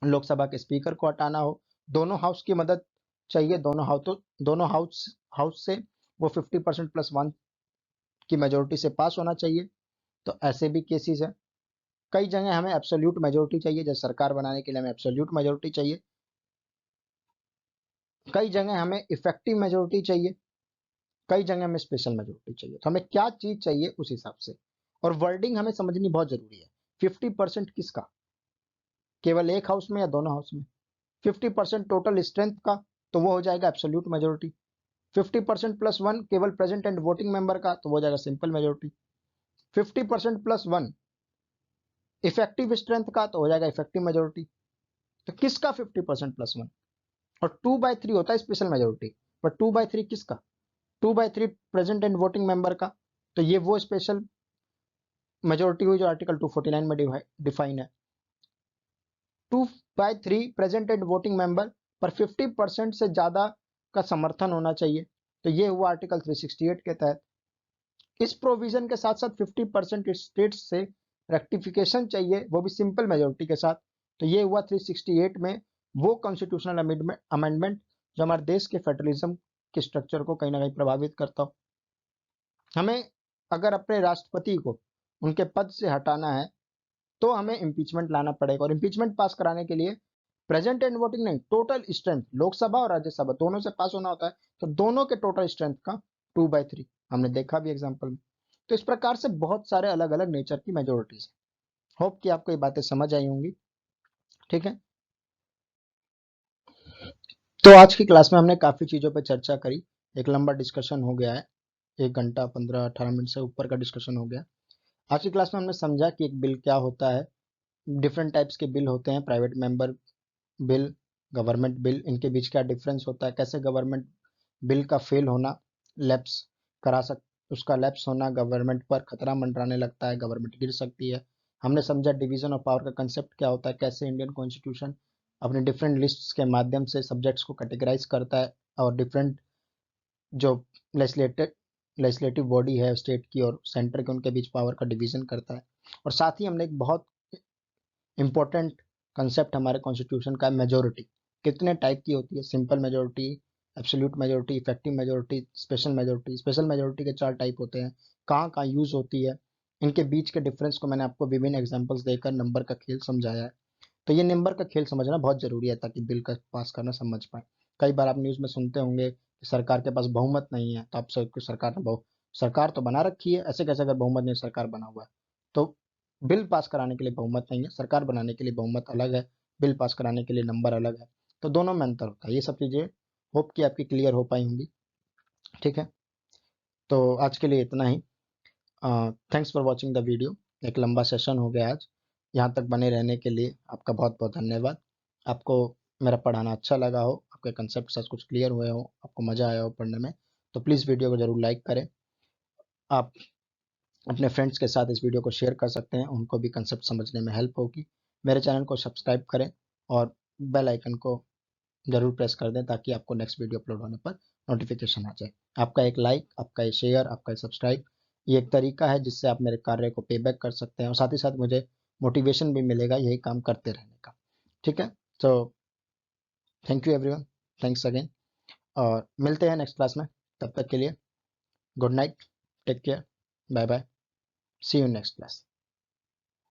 लोकसभा के स्पीकर को हटाना हो। दोनों हाउस की मदद चाहिए, दोनों हाउस से वो 50% +1 की मेजोरिटी से पास होना चाहिए। तो ऐसे भी केसेस है। कई जगह हमें एब्सोल्यूट मेजोरिटी चाहिए, जैसे सरकार बनाने के लिए हमें एब्सोल्यूट मेजोरिटी चाहिए। कई जगह हमें इफेक्टिव मेजोरिटी चाहिए, कई जगह हमें स्पेशल मेजोरिटी चाहिए। तो हमें क्या चीज चाहिए उस हिसाब से, और वर्डिंग हमें समझनी बहुत जरूरी है। 50% किसका? केवल एक हाउस में या दोनों हाउस में? 50% टोटल स्ट्रेंथ का, तो वो हो जाएगा एब्सोल्यूट मेजोरिटी। 50%+1 केवल प्रेजेंट एंड वोटिंग मेंबर का, तो वो हो जाएगा सिंपल मेजोरिटी। 50%+1 इफेक्टिव स्ट्रेंथ का, तो हो जाएगा इफेक्टिव मेजोरिटी। तो किसका 50%+1? और 2/3 होता है स्पेशल मेजोरिटी, पर 2/3 किसका? 2/3 प्रेजेंट एंड वोटिंग मेंबर का। तो ये वो स्पेशल मेजोरिटी हुई जो आर्टिकल 249 में डिफाइन है। 2/3 प्रेजेंट एंड वोटिंग मेंबर पर 50% से ज्यादा का समर्थन होना चाहिए, तो ये हुआ आर्टिकल 368 के तहत। इस प्रोविजन के साथ साथ 50% स्टेट से रेक्टिफिकेशन चाहिए, वो भी सिंपल मेजोरिटी के साथ। तो ये हुआ 368 में वो कॉन्स्टिट्यूशनल अमेंडमेंट जो हमारे देश के फेडरलिज्म के स्ट्रक्चर को कहीं ना कहीं प्रभावित करता हो। हमें अगर अपने राष्ट्रपति को उनके पद से हटाना है तो हमें इम्पीचमेंट लाना पड़ेगा, और इम्पीचमेंट पास कराने के लिए प्रेजेंट एंड वोटिंग नहीं, टोटल स्ट्रेंथ लोकसभा और राज्यसभा दोनों से पास होना होता है। तो दोनों के टोटल स्ट्रेंथ का 2/3 हमने देखा भी एग्जाम्पल में। तो इस प्रकार से बहुत सारे अलग अलग नेचर की मेजोरिटीज। होप कि आपको ये बातें समझ आई होंगी। ठीक है, तो आज की क्लास में हमने काफी चीजों पर चर्चा करी। एक लंबा डिस्कशन हो गया है, 1 घंटा 15-18 मिनट से ऊपर का डिस्कशन हो गया। आज की क्लास में हमने समझा कि एक बिल क्या होता है, डिफरेंट टाइप्स के बिल होते हैं, private member bill, government bill, इनके बीच क्या डिफरेंस होता है, कैसे गवर्नमेंट बिल का फेल होना, लैप्स करा सक उसका लैप्स होना गवर्नमेंट पर खतरा मंडराने लगता है, गवर्नमेंट गिर सकती है। हमने समझा डिवीजन ऑफ पावर का कंसेप्ट क्या होता है, कैसे इंडियन कॉन्स्टिट्यूशन अपने डिफरेंट लिस्ट्स के माध्यम से सब्जेक्ट्स को कैटेगराइज करता है, और डिफरेंट जो लेजिस्लेटिव बॉडी है स्टेट की और सेंटर के, उनके बीच पावर का डिवीजन करता है। और साथ ही हमने एक बहुत इंपॉर्टेंट कंसेप्ट हमारे कॉन्स्टिट्यूशन का, मेजोरिटी कितने टाइप की होती है, simple majority, absolute majority, effective majority, special majority. Special majority के 4 टाइप होते हैं, कहाँ कहाँ यूज होती है, इनके बीच के डिफरेंस को मैंने आपको विभिन्न एग्जांपल्स देकर नंबर का खेल समझाया है। तो ये नंबर का खेल समझना बहुत जरूरी है ताकि बिल का पास करना समझ पाए। कई बार आप न्यूज में सुनते होंगे कि सरकार के पास बहुमत नहीं है, तो आप सरकार तो बना रखी है, ऐसे कैसे अगर बहुमत नहीं, सरकार बना हुआ है। तो बिल पास कराने के लिए बहुमत नहीं है, सरकार बनाने के लिए बहुमत अलग है, बिल पास कराने के लिए नंबर अलग है। तो दोनों में अंतर होता है। ये सब चीजें होप कि आपकी क्लियर हो पाई होंगी। ठीक है, तो आज के लिए इतना ही। Thanks for watching the video. एक लंबा सेशन हो गया आज, यहाँ तक बने रहने के लिए आपका बहुत बहुत धन्यवाद। आपको मेरा पढ़ाना अच्छा लगा हो, आपके कंसेप्ट सब कुछ क्लियर हुए हो, आपको मज़ा आया हो पढ़ने में, तो प्लीज़ वीडियो को ज़रूर लाइक करें। आप अपने फ्रेंड्स के साथ इस वीडियो को शेयर कर सकते हैं, उनको भी कंसेप्ट समझने में हेल्प होगी। मेरे चैनल को सब्सक्राइब करें और बेल आइकन को जरूर प्रेस कर दें ताकि आपको नेक्स्ट वीडियो अपलोड होने पर नोटिफिकेशन आ जाए। आपका एक लाइक, आपका एक शेयर, आपका एक सब्सक्राइब, ये एक तरीका है जिससे आप मेरे कार्य को पे बैक कर सकते हैं और साथ ही साथ मुझे मोटिवेशन भी मिलेगा यही काम करते रहने का। ठीक है, तो thank you everyone, thanks again, और मिलते हैं नेक्स्ट क्लास में। तब तक के लिए good night, take care, bye bye, see you next class.